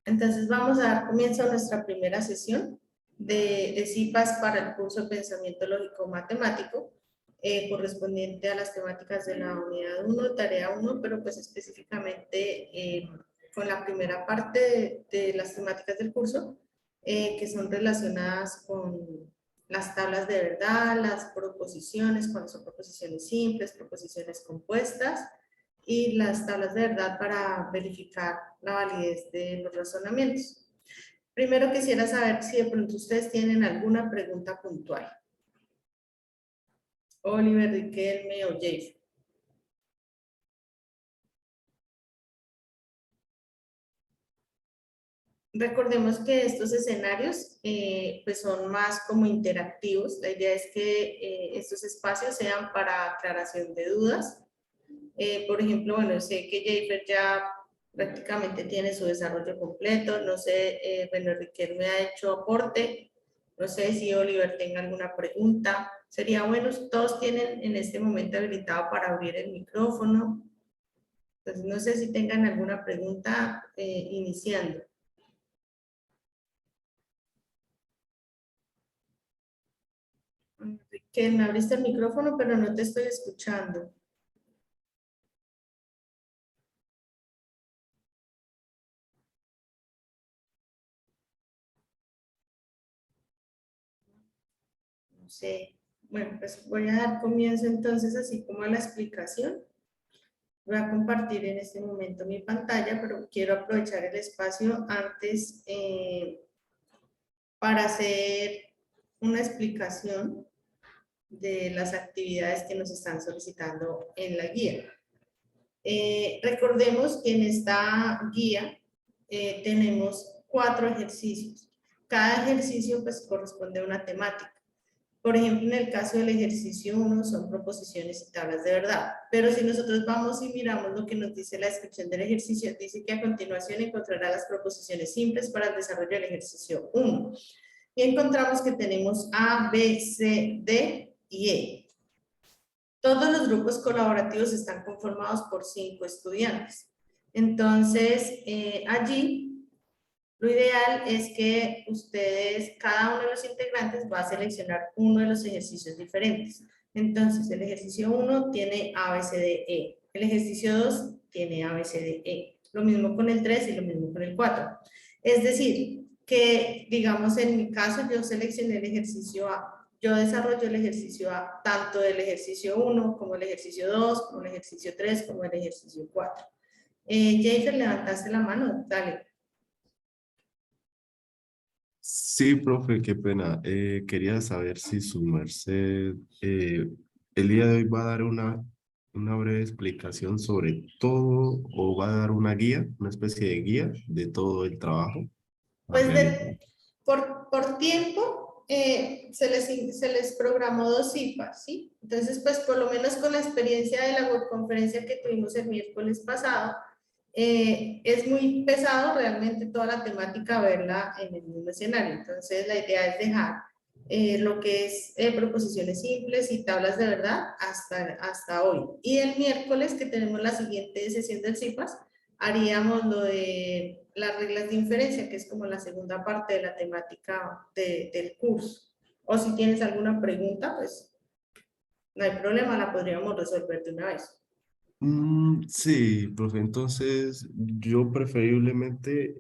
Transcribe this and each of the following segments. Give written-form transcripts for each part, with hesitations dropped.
Entonces vamos a dar comienzo a nuestra primera sesión de CIPAS para el curso de Pensamiento Lógico Matemático, correspondiente a las temáticas de la unidad 1, tarea 1, pero pues específicamente con la primera parte de las temáticas del curso, que son relacionadas con las tablas de verdad, las proposiciones, cuando son proposiciones simples, proposiciones compuestas, y las tablas de verdad para verificar la validez de los razonamientos. Primero quisiera saber si de pronto ustedes tienen alguna pregunta puntual. Oliver, Riquelme o Jason. Recordemos que estos escenarios pues son más como interactivos. La idea es que estos espacios sean para aclaración de dudas. Por ejemplo, bueno, sé que Jafer ya prácticamente tiene su desarrollo completo. No sé, bueno, Riquelme ha hecho aporte. No sé si Oliver tenga alguna pregunta. Sería bueno, todos tienen en este momento habilitado para abrir el micrófono. Entonces, no sé si tengan alguna pregunta iniciando. Que me abriste el micrófono, pero no te estoy escuchando. No sé. Bueno, pues voy a dar comienzo entonces así como a la explicación. Voy a compartir en este momento mi pantalla, pero quiero aprovechar el espacio antes para hacer una explicación de las actividades que nos están solicitando en la guía. Recordemos que en esta guía tenemos 4 ejercicios. Cada ejercicio pues corresponde a una temática. Por ejemplo, en el caso del ejercicio 1 son proposiciones y tablas de verdad. Pero si nosotros vamos y miramos lo que nos dice la descripción del ejercicio, dice que a continuación encontrará las proposiciones simples para el desarrollo del ejercicio 1. Y encontramos que tenemos A, B, C, D y E. Todos los grupos colaborativos están conformados por 5 estudiantes. Entonces, allí lo ideal es que ustedes, cada uno de los integrantes va a seleccionar uno de los ejercicios diferentes. Entonces, el ejercicio 1 tiene A, B, C, D, E. El ejercicio 2 tiene A, B, C, D, E. Lo mismo con el 3 y lo mismo con el 4. Es decir, que, digamos, en mi caso, yo seleccioné el ejercicio A. Yo desarrollo el ejercicio A, tanto del ejercicio 1, como el ejercicio 2, como el ejercicio 3, como el ejercicio 4. Jafer, levantaste la mano, dale. Sí, profe, qué pena. Quería saber si su merced el día de hoy va a dar una breve explicación sobre todo o va a dar una guía, una especie de guía de todo el trabajo a Pues realizar. por tiempo se les programó 2 CIFAs, ¿sí? Entonces, pues por lo menos con la experiencia de la webconferencia que tuvimos el miércoles pasado, es muy pesado realmente toda la temática verla en el mismo escenario. Entonces, la idea es dejar lo que es proposiciones simples y tablas de verdad hasta hoy. Y el miércoles, que tenemos la siguiente sesión del CIFAS, haríamos lo de las reglas de inferencia, que es como la segunda parte de la temática del curso. O si tienes alguna pregunta, pues no hay problema, la podríamos resolver de una vez. Sí, profe, entonces yo preferiblemente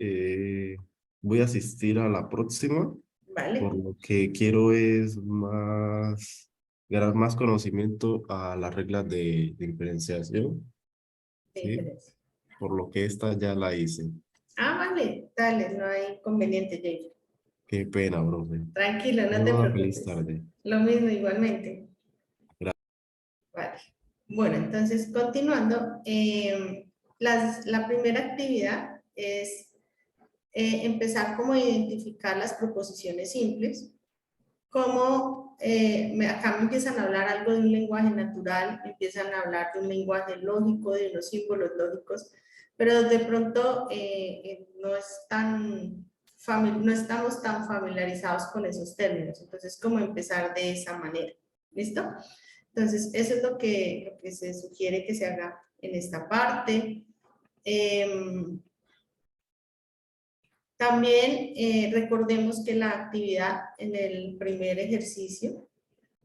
voy a asistir a la próxima, por ¿Vale? lo que quiero es ganar más conocimiento a las reglas de diferenciación, De ¿sí? inferencia. Por lo que esta ya la hice. Ah, vale, dale, no hay inconveniente, Jay. Qué pena, profe. Tranquilo, no te Una feliz preocupes. tarde. Lo mismo igualmente. Vale. Bueno, entonces continuando, la primera actividad es empezar como a identificar las proposiciones simples, como acá me empiezan a hablar algo de un lenguaje natural, me empiezan a hablar de un lenguaje lógico, de unos símbolos lógicos, pero de pronto no estamos tan familiarizados con esos términos, entonces como empezar de esa manera, ¿listo? Entonces eso es lo que se sugiere que se haga en esta parte. También recordemos que la actividad en el primer ejercicio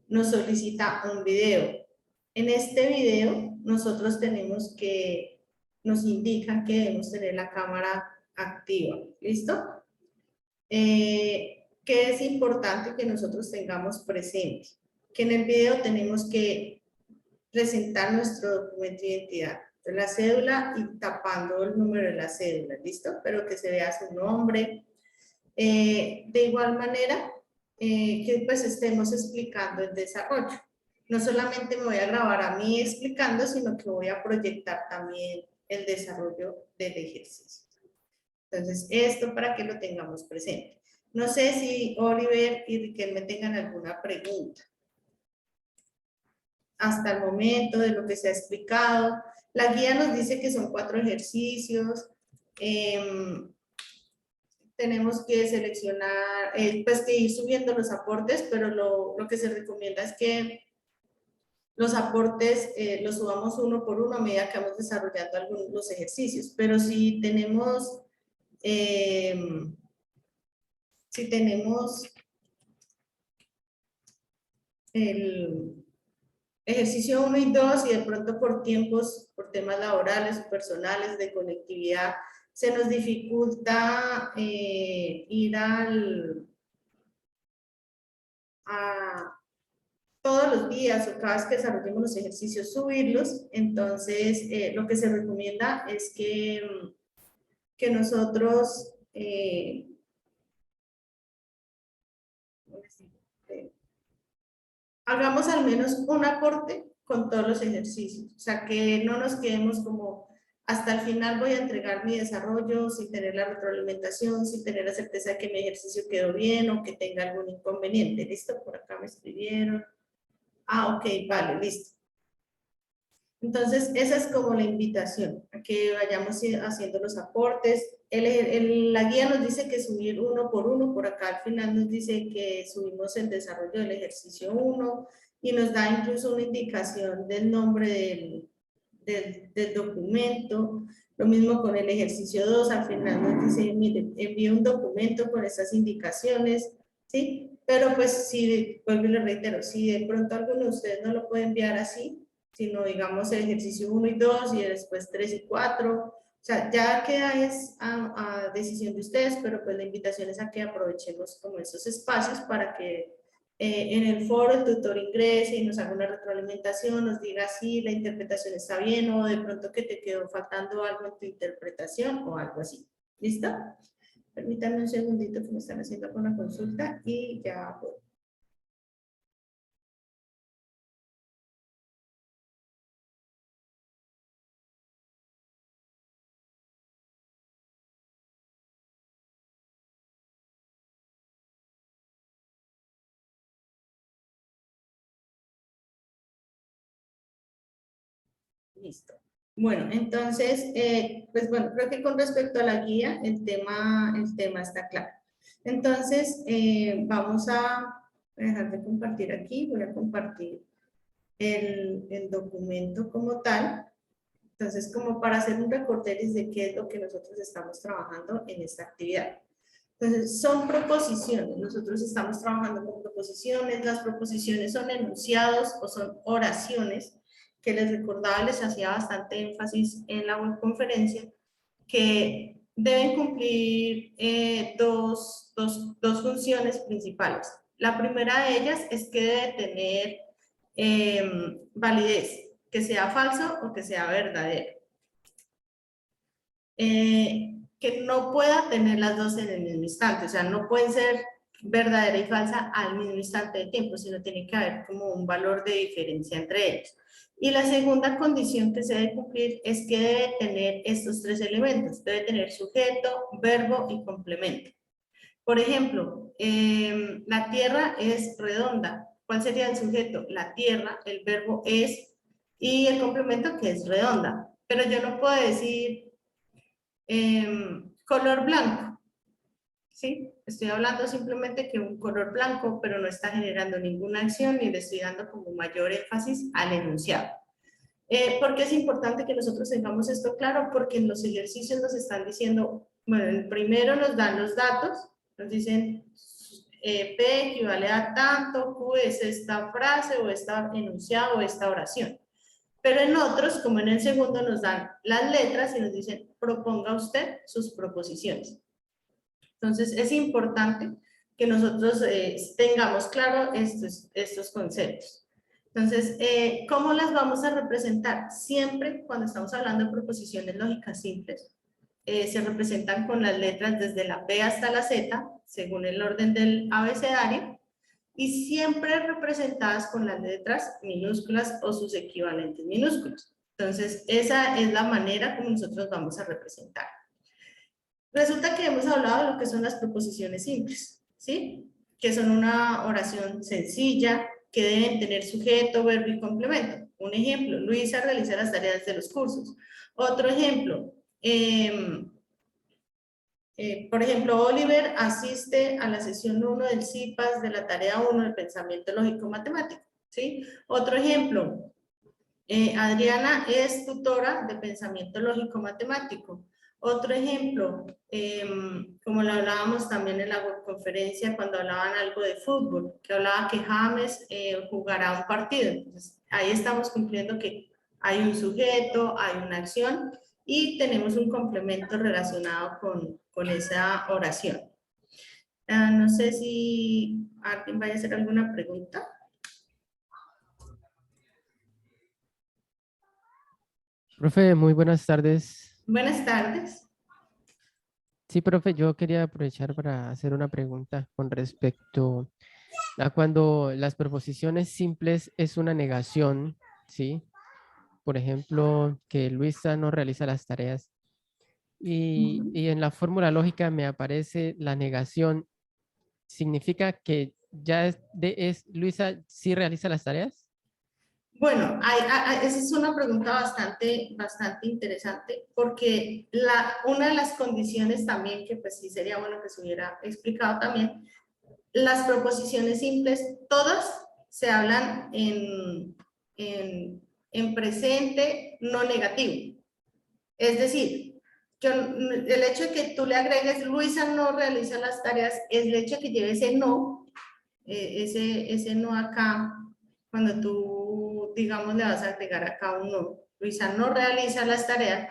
nos solicita un video. En este video nosotros nos indican que debemos tener la cámara activa. ¿Listo? Que es importante que nosotros tengamos presente, que en el video tenemos que presentar nuestro documento de identidad, la cédula y tapando el número de la cédula, ¿listo? Pero que se vea su nombre. De igual manera, que pues estemos explicando el desarrollo. No solamente me voy a grabar a mí explicando, sino que voy a proyectar también el desarrollo del ejercicio. Entonces, esto para que lo tengamos presente. No sé si Oliver y Riquelme tengan alguna pregunta. Hasta el momento de lo que se ha explicado. La guía nos dice que son 4 ejercicios. Tenemos que seleccionar, pues que ir subiendo los aportes, pero lo que se recomienda es que los aportes los subamos uno por uno a medida que vamos desarrollando los ejercicios. Pero si tenemos el ejercicio 1 y 2 y de pronto por tiempos, por temas laborales o personales de conectividad, se nos dificulta ir a todos los días o cada vez que desarrollemos los ejercicios, subirlos. Entonces, lo que se recomienda es que nosotros hagamos al menos un aporte con todos los ejercicios. O sea, que no nos quedemos como hasta el final voy a entregar mi desarrollo sin tener la retroalimentación, sin tener la certeza de que mi ejercicio quedó bien o que tenga algún inconveniente. ¿Listo? Por acá me escribieron. Ah, ok, vale, listo. Entonces, esa es como la invitación, a que vayamos haciendo los aportes. La guía nos dice que subir uno por uno, por acá al final nos dice que subimos el desarrollo del ejercicio 1 y nos da incluso una indicación del nombre del documento. Lo mismo con el ejercicio 2, al final nos dice, mire, envíe un documento con estas indicaciones, ¿sí? Pero pues, si, vuelvo y le reitero, si de pronto alguno de ustedes no lo puede enviar así, sino digamos el ejercicio 1 y 2 y después 3 y 4, o sea, ya queda es a decisión de ustedes, pero pues la invitación es a que aprovechemos como esos espacios para que en el foro el tutor ingrese y nos haga una retroalimentación, nos diga si la interpretación está bien o de pronto que te quedó faltando algo en tu interpretación o algo así. ¿Listo? Permítanme un segundito que me están haciendo con la consulta y ya voy. Listo. Bueno, entonces, pues bueno, creo que con respecto a la guía, el tema está claro. Entonces, vamos a dejar de compartir aquí, voy a compartir el documento como tal. Entonces, como para hacer un recorderis de qué es lo que nosotros estamos trabajando en esta actividad. Entonces, son proposiciones. Nosotros estamos trabajando con proposiciones. Las proposiciones son enunciados o son oraciones que les recordaba, les hacía bastante énfasis en la webconferencia, que deben cumplir dos funciones principales. La primera de ellas es que debe tener validez, que sea falso o que sea verdadero. Que no pueda tener las dos en el mismo instante, o sea, no pueden ser verdadera y falsa al mismo instante de tiempo, sino tiene que haber como un valor de diferencia entre ellos. Y la segunda condición que se debe cumplir es que debe tener estos 3 elementos, debe tener sujeto, verbo y complemento. Por ejemplo, la tierra es redonda. ¿Cuál sería el sujeto? La tierra, el verbo es, y el complemento que es redonda. Pero yo no puedo decir color blanco, ¿sí? Estoy hablando simplemente que un color blanco, pero no está generando ninguna acción ni le estoy dando como mayor énfasis al enunciado. ¿Por qué es importante que nosotros tengamos esto claro? Porque en los ejercicios nos están diciendo, bueno, el primero nos dan los datos, nos dicen P equivale a tanto, Q es esta frase o esta enunciado o esta oración. Pero en otros, como en el segundo, nos dan las letras y nos dicen, proponga usted sus proposiciones. Entonces, es importante que nosotros tengamos claro estos conceptos. Entonces, ¿cómo las vamos a representar? Siempre cuando estamos hablando de proposiciones lógicas simples, se representan con las letras desde la P hasta la Z, según el orden del abecedario, y siempre representadas con las letras minúsculas o sus equivalentes minúsculos. Entonces, esa es la manera como nosotros vamos a representar. Resulta que hemos hablado de lo que son las proposiciones simples, ¿sí? Que son una oración sencilla, que deben tener sujeto, verbo y complemento. Un ejemplo, Luisa realiza las tareas de los cursos. Otro ejemplo, por ejemplo, Oliver asiste a la sesión 1 del CIPAS de la tarea 1 del pensamiento lógico matemático, ¿sí? Otro ejemplo, Adriana es tutora de pensamiento lógico matemático. Otro ejemplo, como lo hablábamos también en la conferencia cuando hablaban algo de fútbol, que hablaba que James jugará un partido. Entonces, ahí estamos cumpliendo que hay un sujeto, hay una acción y tenemos un complemento relacionado con esa oración. No sé si alguien vaya a hacer alguna pregunta. Profe, muy buenas tardes. Buenas tardes. Sí, profe, yo quería aprovechar para hacer una pregunta con respecto a cuando las proposiciones simples es una negación, ¿sí? Por ejemplo, que Luisa no realiza las tareas y en la fórmula lógica me aparece la negación. ¿Significa que ya Luisa sí realiza las tareas? Bueno, esa es una pregunta bastante interesante porque una de las condiciones también que pues sí sería bueno que se hubiera explicado también, las proposiciones simples todas se hablan en presente no negativo. Es decir, el hecho de que tú le agregues Luisa no realiza las tareas es el hecho de que lleve ese no, ese no acá, cuando tú, digamos, le vas a agregar acá un no, Luisa no realiza las tareas,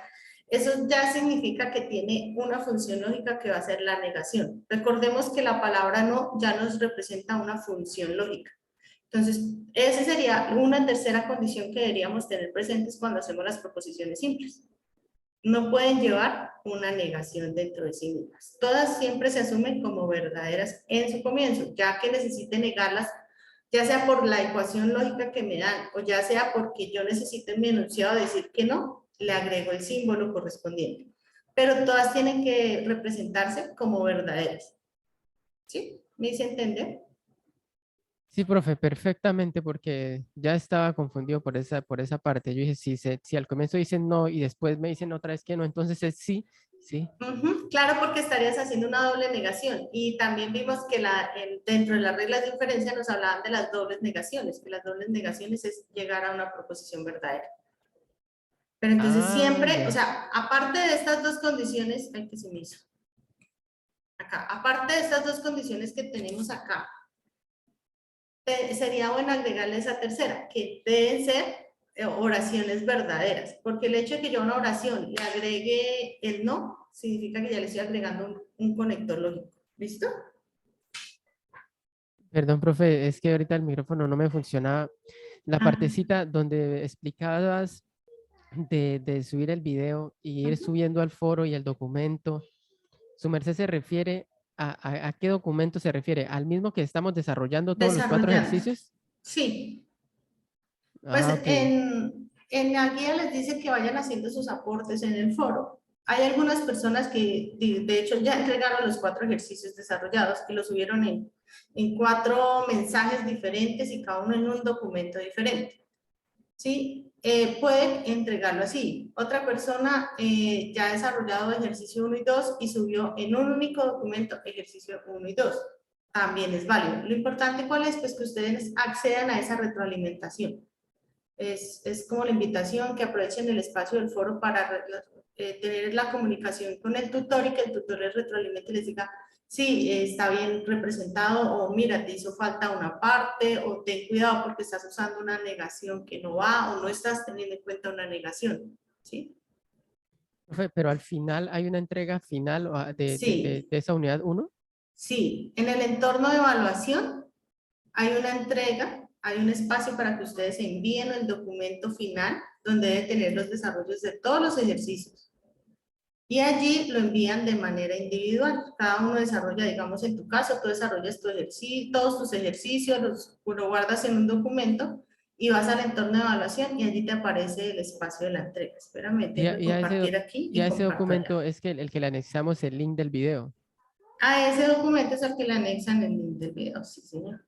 eso ya significa que tiene una función lógica que va a ser la negación. Recordemos que la palabra no ya nos representa una función lógica. Entonces, esa sería una tercera condición que deberíamos tener presentes cuando hacemos las proposiciones simples. No pueden llevar una negación dentro de sí mismas. Todas siempre se asumen como verdaderas en su comienzo, ya que necesite negarlas, ya sea por la ecuación lógica que me dan, o ya sea porque yo necesito en mi enunciado decir que no, le agrego el símbolo correspondiente. Pero todas tienen que representarse como verdaderas. ¿Sí? ¿Me hice entender? Sí, profe, perfectamente, porque ya estaba confundido por esa parte. Yo dije, si al comienzo dicen no y después me dicen otra vez que no, entonces es sí, sí. Claro, porque estarías haciendo una doble negación. Y también vimos que dentro de las reglas de inferencia nos hablaban de las dobles negaciones, que las dobles negaciones es llegar a una proposición verdadera. Pero entonces Ah, siempre, o ya. sea, aparte de estas dos condiciones, ay, que se me hizo. Acá, aparte de estas dos condiciones que tenemos acá, sería bueno agregarle esa tercera, que deben ser oraciones verdaderas, porque el hecho de que yo a una oración le agregue el no, significa que ya le estoy agregando un conector lógico. ¿Listo? Perdón, profe, es que ahorita el micrófono no me funcionaba. La Ah, partecita donde explicabas de subir el video y ir subiendo al foro y el documento, ¿su merced se refiere a qué documento se refiere? ¿Al mismo que estamos desarrollando todos los 4 desarrollando. ejercicios? Sí, pues Ah, ok. en la guía les dice que vayan haciendo sus aportes en el foro. Hay algunas personas que de hecho ya entregaron los 4 ejercicios desarrollados y los subieron en 4 mensajes diferentes y cada uno en un documento diferente. ¿Sí? Pueden entregarlo así. Otra persona ya ha desarrollado ejercicio 1 y 2 y subió en un único documento ejercicio 1 y 2. También es válido. Lo importante, ¿cuál es? Pues que ustedes accedan a esa retroalimentación. Es como la invitación que aprovechen el espacio del foro para tener la comunicación con el tutor y que el tutor les retroalimente y les diga, sí, está bien representado, o mira, te hizo falta una parte, o ten cuidado porque estás usando una negación que no va, o no estás teniendo en cuenta una negación, ¿sí? Profe, pero al final hay una entrega final Sí, de esa unidad 1. sí. En el entorno de evaluación hay una entrega, hay un espacio para que ustedes envíen el documento final, donde debe tener los desarrollos de todos los ejercicios. Y allí lo envían de manera individual. Cada uno desarrolla, digamos en tu caso, tú desarrollas tu ejercicio, todos tus ejercicios, lo guardas en un documento y vas al entorno de evaluación y allí te aparece el espacio de la entrega. Espérame, Y tengo que compartir aquí y y a ese comparto allá. documento es que el que le anexamos el link del video. A ese documento es al que le anexan el link del video, sí señor.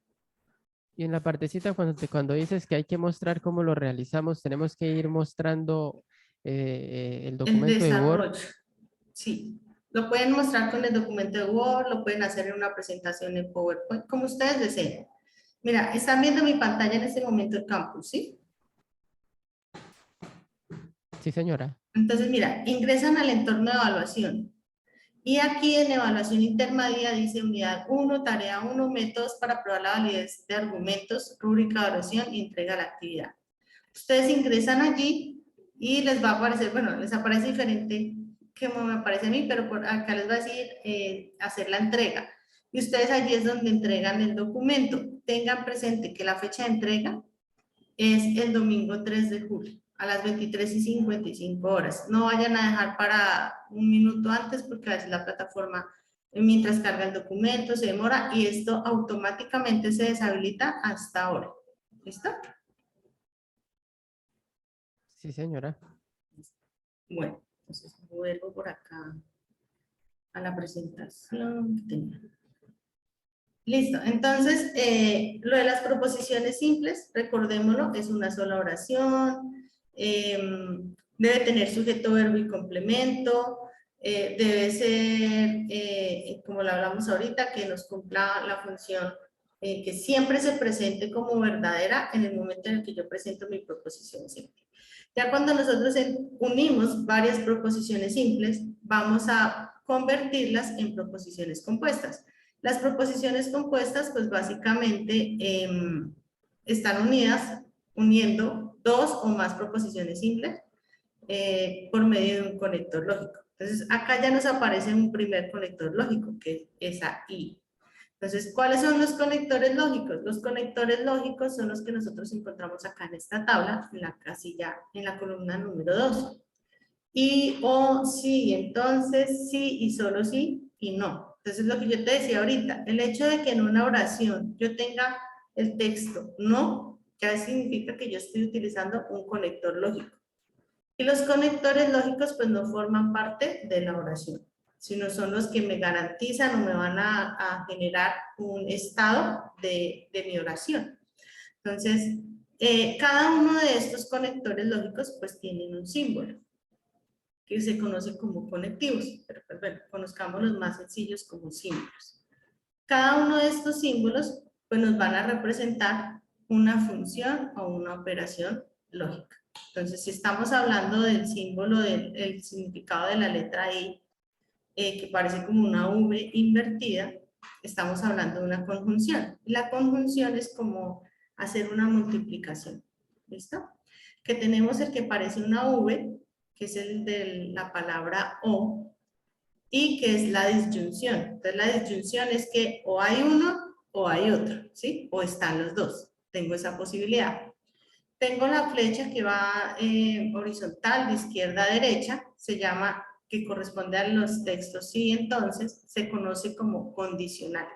Y en la partecita cuando dices que hay que mostrar cómo lo realizamos, tenemos que ir mostrando el El documento de Word. desarrollo, sí. Lo pueden mostrar con el documento de Word, lo pueden hacer en una presentación en PowerPoint, como ustedes deseen. Mira, están viendo mi pantalla en este momento el campus, ¿sí? Sí, señora. Entonces, mira, ingresan al entorno de evaluación. Y aquí en evaluación intermedia dice unidad 1, tarea 1, métodos para probar la validez de argumentos, rúbrica de evaluación y entrega de la actividad. Ustedes ingresan allí y les va a aparecer, bueno, les aparece diferente que como me aparece a mí, pero por acá les va a decir hacer la entrega. Y ustedes allí es donde entregan el documento. Tengan presente que la fecha de entrega es el domingo 3 de julio a las 23:55 horas. No vayan a dejar para un minuto antes porque a veces la plataforma, mientras carga el documento, se demora y esto automáticamente se deshabilita hasta ahora. ¿Listo? Sí, señora. Bueno, entonces vuelvo por acá a la presentación que tenía. Listo, entonces lo de las proposiciones simples, recordémoslo, es una sola oración, debe tener sujeto, verbo y complemento, debe ser, como lo hablamos ahorita, que nos cumpla la función, que siempre se presente como verdadera en el momento en el que yo presento mi proposición simple. Ya cuando nosotros unimos varias proposiciones simples, vamos a convertirlas en proposiciones compuestas. Las proposiciones compuestas, pues básicamente están uniendo dos o más proposiciones simples por medio de un conector lógico. Entonces, acá ya nos aparece un primer conector lógico, que es esa I. Entonces, ¿cuáles son los conectores lógicos? Los conectores lógicos son los que nosotros encontramos acá en esta tabla, en la casilla, en la columna número 2. Y, o, sí, entonces, sí y solo sí y no. Entonces, lo que yo te decía ahorita, el hecho de que en una oración yo tenga el texto no, ya significa que yo estoy utilizando un conector lógico. Y los conectores lógicos pues no forman parte de la oración, sino son los que me garantizan o me van a generar un estado de mi oración. Entonces, cada uno de estos conectores lógicos pues tienen un símbolo que se conoce como conectivos, pero pues, bueno, conozcamos los más sencillos como símbolos. Cada uno de estos símbolos pues nos van a representar una función o una operación lógica. Entonces, si estamos hablando del símbolo del significado de la letra I, que parece como una V invertida, estamos hablando de una conjunción. La conjunción es como hacer una multiplicación. ¿Listo? Que tenemos el que parece una V, que es el de la palabra O, y que es la disyunción. Entonces, la disyunción es que o hay uno o hay otro, ¿sí? O están los dos. Tengo esa posibilidad. Tengo la flecha que va horizontal de izquierda a derecha, se llama, que corresponde a los textos sí, entonces se conoce como condicional.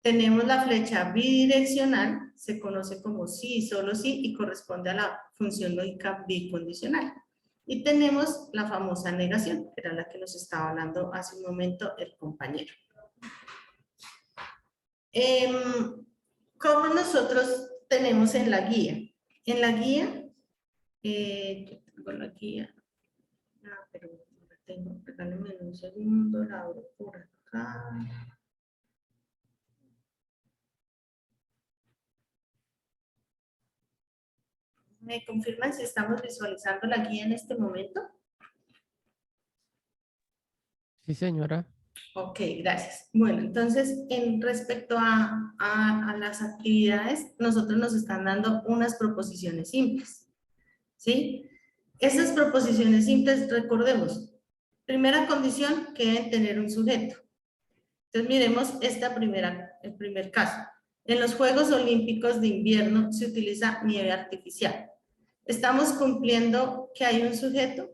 Tenemos la flecha bidireccional, se conoce como sí y solo sí y corresponde a la función lógica bicondicional. Y tenemos la famosa negación, que era la que nos estaba hablando hace un momento el compañero. ¿Cómo nosotros tenemos en la guía? En la guía, yo tengo la guía, pero no la tengo, regálame un segundo, la abro por acá. ¿Me confirman si estamos visualizando la guía en este momento? Sí, señora. Ok, gracias. Bueno, entonces, en respecto a las actividades, nosotros nos están dando unas proposiciones simples, ¿sí? Esas proposiciones simples, recordemos, primera condición, que deben tener un sujeto. Entonces, miremos el primer caso. En los Juegos Olímpicos de Invierno se utiliza nieve artificial. ¿Estamos cumpliendo que hay un sujeto?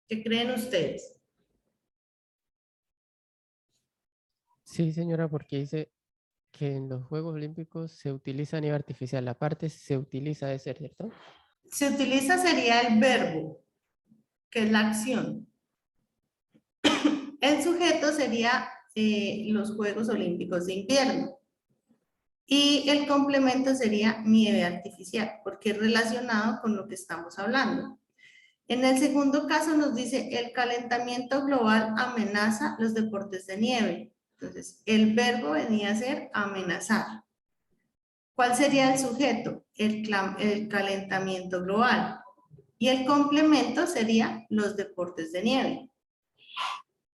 ¿Qué creen ustedes? Sí, señora, porque dice que en los Juegos Olímpicos se utiliza nieve artificial. La parte se utiliza de ser, ¿cierto? Se utiliza sería el verbo, que es la acción. El sujeto sería los Juegos Olímpicos de Invierno. Y el complemento sería nieve artificial, porque es relacionado con lo que estamos hablando. En el segundo caso nos dice, el calentamiento global amenaza los deportes de nieve. Entonces, el verbo venía a ser amenazar. ¿Cuál sería el sujeto? El calentamiento global. Y el complemento sería los deportes de nieve.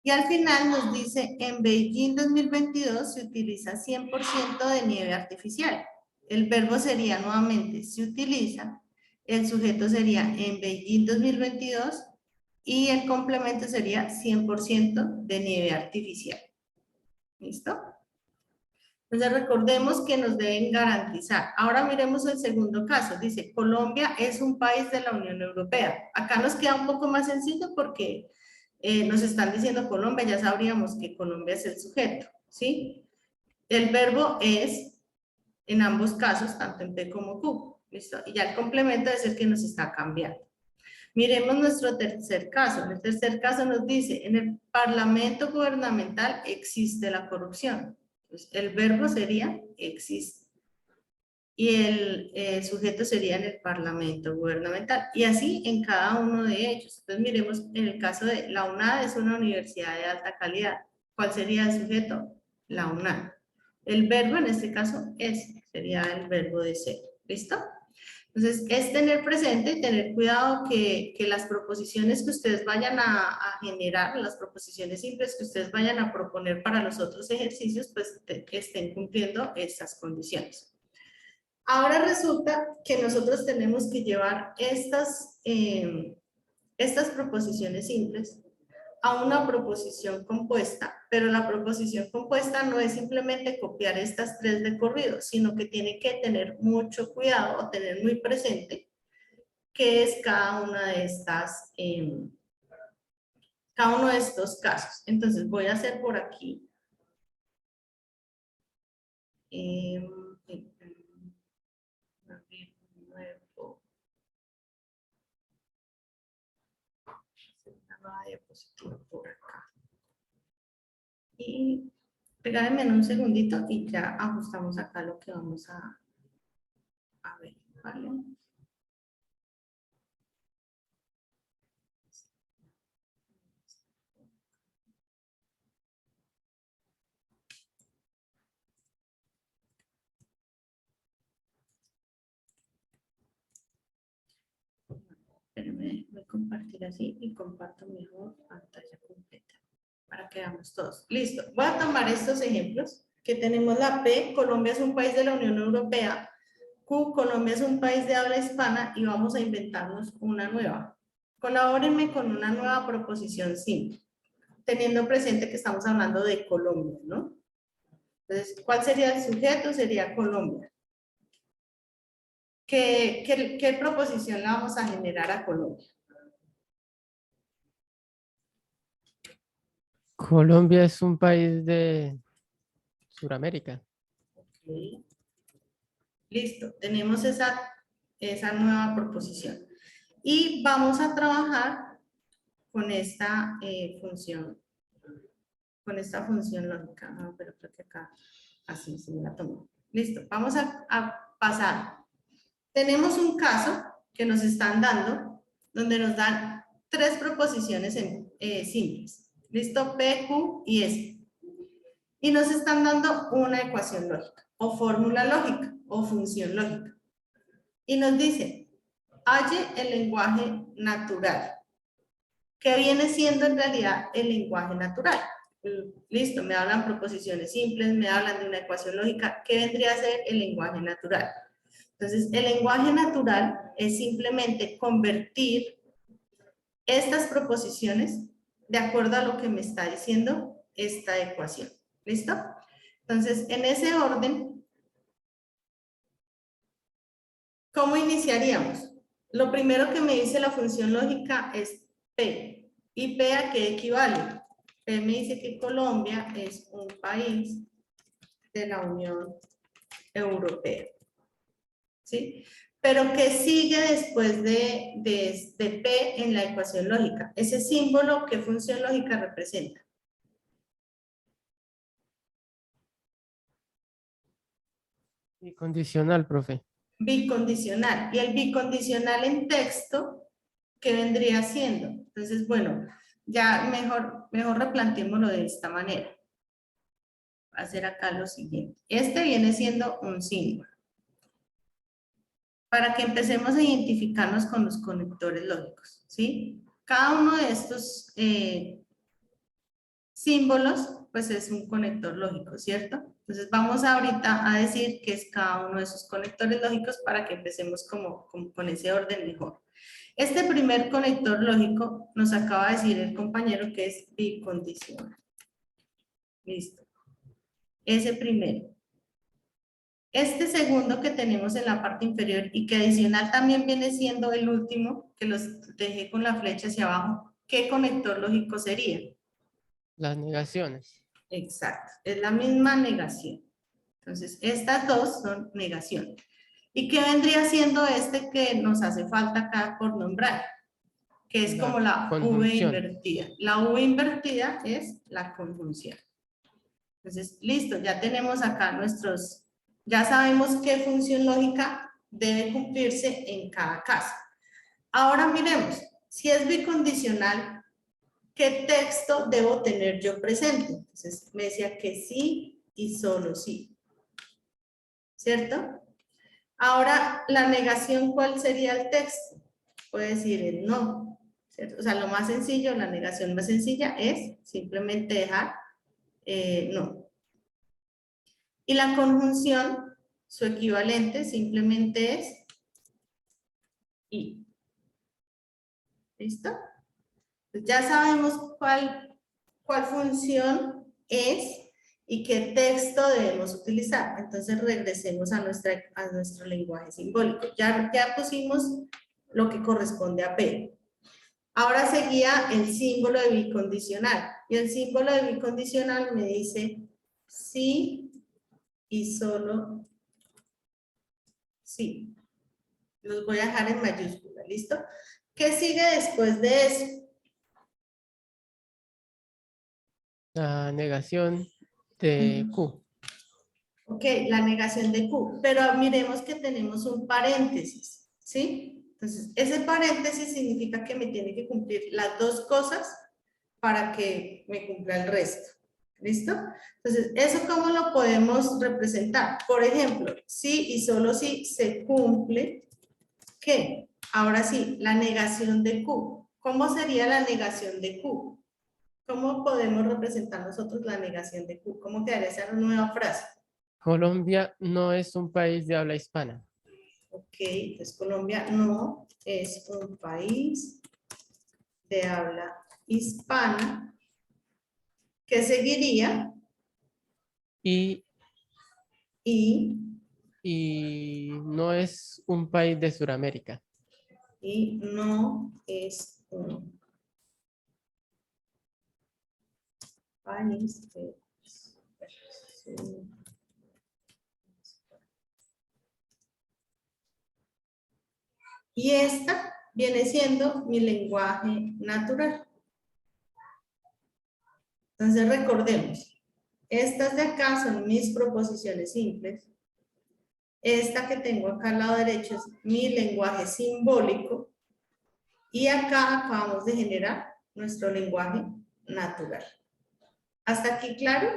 Y al final nos dice, en Beijing 2022 se utiliza 100% de nieve artificial. El verbo sería nuevamente se utiliza, el sujeto sería en Beijing 2022 y el complemento sería 100% de nieve artificial. ¿Listo? Entonces recordemos que nos deben garantizar. Ahora miremos el segundo caso. Dice, Colombia es un país de la Unión Europea. Acá nos queda un poco más sencillo porque nos están diciendo Colombia, ya sabríamos que Colombia es el sujeto, ¿sí? El verbo es en ambos casos, tanto en P como Q, ¿listo? Y ya el complemento es el que nos está cambiando. Miremos nuestro tercer caso. En el tercer caso nos dice, en el parlamento gubernamental existe la corrupción. Entonces, el verbo sería existe. Y el sujeto sería en el parlamento gubernamental. Y así en cada uno de ellos. Entonces miremos en el caso de la UNAD, es una universidad de alta calidad. ¿Cuál sería el sujeto? La UNAD. El verbo en este caso sería el verbo de ser. ¿Listo? Entonces, es tener presente y tener cuidado que las proposiciones que ustedes vayan a generar, las proposiciones simples que ustedes vayan a proponer para los otros ejercicios, pues que estén cumpliendo estas condiciones. Ahora resulta que nosotros tenemos que llevar estas proposiciones simples a una proposición compuesta, pero la proposición compuesta no es simplemente copiar estas tres de corrido, sino que tiene que tener mucho cuidado o tener muy presente qué es cada una de estas, cada uno de estos casos. Entonces voy a hacer por aquí. Nueva diapositiva por acá. Y regálenme en un segundito y ya ajustamos acá lo que vamos a ver, ¿vale? Espérenme, voy a compartir así y comparto mejor pantalla completa para que veamos todos. Listo, voy a tomar estos ejemplos que tenemos la P, Colombia es un país de la Unión Europea, Q, Colombia es un país de habla hispana y vamos a inventarnos una nueva. Colabórenme con una nueva proposición simple, teniendo presente que estamos hablando de Colombia, ¿no? Entonces, ¿cuál sería el sujeto? Sería Colombia. ¿Qué proposición le vamos a generar a Colombia? Colombia es un país de Sudamérica. Okay. Listo, tenemos esa nueva proposición. Y vamos a trabajar con esta función lógica. No, pero creo que acá, así se me la tomó. Listo, vamos a pasar. Tenemos un caso que nos están dando, donde nos dan tres proposiciones simples. Listo, P, Q y S. Y nos están dando una ecuación lógica o fórmula lógica. o función lógica. Y nos dice, halle el lenguaje natural. ¿Qué viene siendo en realidad el lenguaje natural? Listo, me hablan proposiciones simples, me hablan de una ecuación lógica. ¿Qué vendría a ser el lenguaje natural? Entonces, el lenguaje natural es simplemente convertir estas proposiciones de acuerdo a lo que me está diciendo esta ecuación. ¿Listo? Entonces, en ese orden, ¿cómo iniciaríamos? Lo primero que me dice la función lógica es P. ¿Y P a qué equivale? P me dice que Colombia es un país de la Unión Europea. ¿Sí? Pero ¿qué sigue después de P en la ecuación lógica? Ese símbolo, ¿qué función lógica representa? Bicondicional, profe. Bicondicional. Y el bicondicional en texto, ¿qué vendría siendo? Entonces, bueno, ya mejor replanteémoslo de esta manera. Voy a hacer acá lo siguiente. Este viene siendo un símbolo. Para que empecemos a identificarnos con los conectores lógicos, ¿sí? Cada uno de estos símbolos, pues es un conector lógico, ¿cierto? Entonces vamos ahorita a decir qué es cada uno de esos conectores lógicos para que empecemos con ese orden mejor. Este primer conector lógico nos acaba de decir el compañero que es bicondicional. Listo. Ese primero. Este segundo que tenemos en la parte inferior y que adicional también viene siendo el último, que los dejé con la flecha hacia abajo, ¿qué conector lógico sería? Las negaciones. Exacto, es la misma negación. Entonces, estas dos son negación. ¿Y qué vendría siendo este que nos hace falta acá por nombrar? Que es como la V conjunción. invertida. La V invertida es la conjunción. Entonces, listo, ya tenemos acá nuestros, ya sabemos qué función lógica debe cumplirse en cada caso. Ahora miremos, si es bicondicional, ¿qué texto debo tener yo presente? Entonces, me decía que sí y solo sí. ¿Cierto? Ahora, la negación, ¿cuál sería el texto? Puede decir el no. ¿Cierto? O sea, lo más sencillo, la negación más sencilla es simplemente dejar no. Y la conjunción, su equivalente simplemente es y. ¿Listo? Pues ya sabemos cuál función es y qué texto debemos utilizar. Entonces regresemos a nuestro lenguaje simbólico. Ya pusimos lo que corresponde a P. Ahora seguía el símbolo de bicondicional. Y el símbolo de bicondicional me dice sí y solo sí. Los voy a dejar en mayúscula, ¿listo? ¿Qué sigue después de eso? La negación de Q. Ok, la negación de Q, pero miremos que tenemos un paréntesis, ¿sí? Entonces, ese paréntesis significa que me tiene que cumplir las dos cosas para que me cumpla el resto, ¿listo? Entonces, ¿eso cómo lo podemos representar? Por ejemplo, sí y solo si se cumple, ¿qué? Ahora sí, la negación de Q. ¿Cómo sería la negación de Q? ¿Cómo podemos representar nosotros la negación de Q? ¿Cómo quedaría esa nueva frase? Colombia no es un país de habla hispana. Ok, entonces Colombia no es un país de habla hispana. ¿Qué seguiría? Y Y no es un país de Sudamérica. no es un país de y esta viene siendo mi lenguaje natural. Entonces recordemos, estas de acá son mis proposiciones simples. Esta que tengo acá al lado derecho es mi lenguaje simbólico. Y acá acabamos de generar nuestro lenguaje natural. ¿Hasta aquí claro?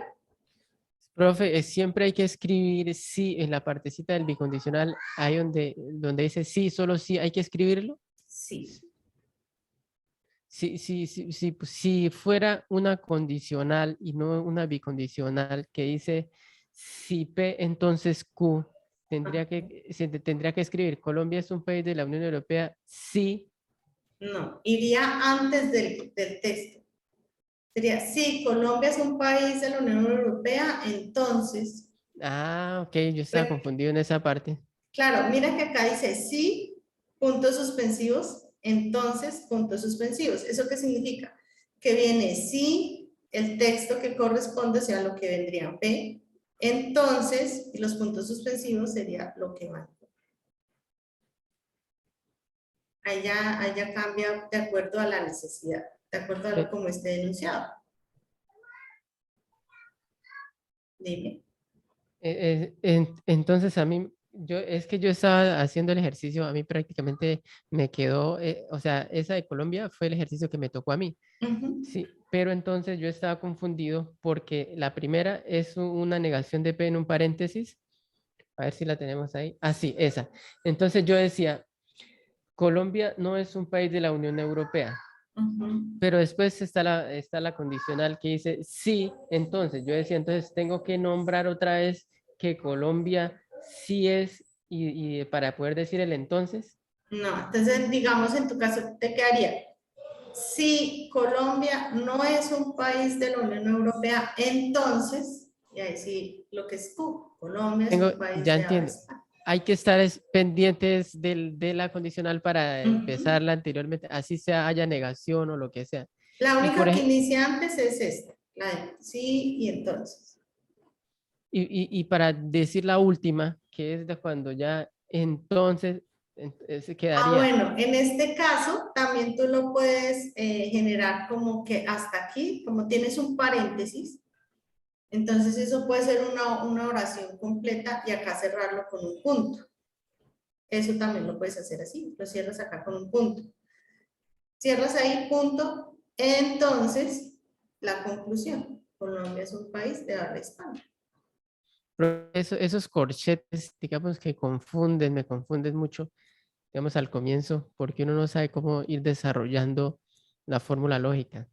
Profe, siempre hay que escribir sí en la partecita del bicondicional, ahí donde dice sí, solo sí, hay que escribirlo. Sí. Si fuera una condicional y no una bicondicional que dice si P, entonces Q, tendría que escribir Colombia es un país de la Unión Europea, sí. No, iría antes del texto. Sería, sí, Colombia es un país de la Unión Europea, entonces, Ah, ok, yo estaba re- confundido en esa parte. claro, mira que acá dice sí, puntos suspensivos, entonces, puntos suspensivos. ¿Eso qué significa? Que viene sí, el texto que corresponde sea lo que vendría P, entonces, y los puntos suspensivos sería lo que va. Ahí ya cambia de acuerdo a la necesidad, de acuerdo a lo Pe- como esté denunciado. Dime. Entonces a mí, es que yo estaba haciendo el ejercicio, a mí prácticamente me quedó, o sea, esa de Colombia fue el ejercicio que me tocó a mí. Ujú. Sí, pero entonces yo estaba confundido porque la primera es una negación de P en un paréntesis. A ver si la tenemos ahí. Ah, sí, esa. Entonces yo decía, Colombia no es un país de la Unión Europea, Ujú. pero después está la condicional que dice sí. Entonces yo decía, entonces tengo que nombrar otra vez que Colombia sí es y para poder decir el entonces. No, entonces digamos en tu caso te quedaría, si Colombia no es un país de la Unión Europea, entonces, y ahí sí, lo que es tú, Colombia es un país Ya de habla entiendo. hispana. Hay que estar pendientes de la condicional para Ujú. empezarla anteriormente, así sea haya negación o lo que sea. La Y por única que ejemplo, inicia antes es esta, la de sí y entonces. y para decir la última, que es de cuando ya entonces se Ah, quedaría. bueno, en este caso también tú lo puedes generar como que hasta aquí, como tienes un paréntesis, entonces eso puede ser una oración completa y acá cerrarlo con un punto. Eso también lo puedes hacer así, lo cierras acá con un punto. Cierras ahí, punto. Entonces, la conclusión. Colombia es un país de habla hispana. Esos corchetes, digamos que confunden, me confunden mucho, digamos al comienzo, porque uno no sabe cómo ir desarrollando la fórmula lógica.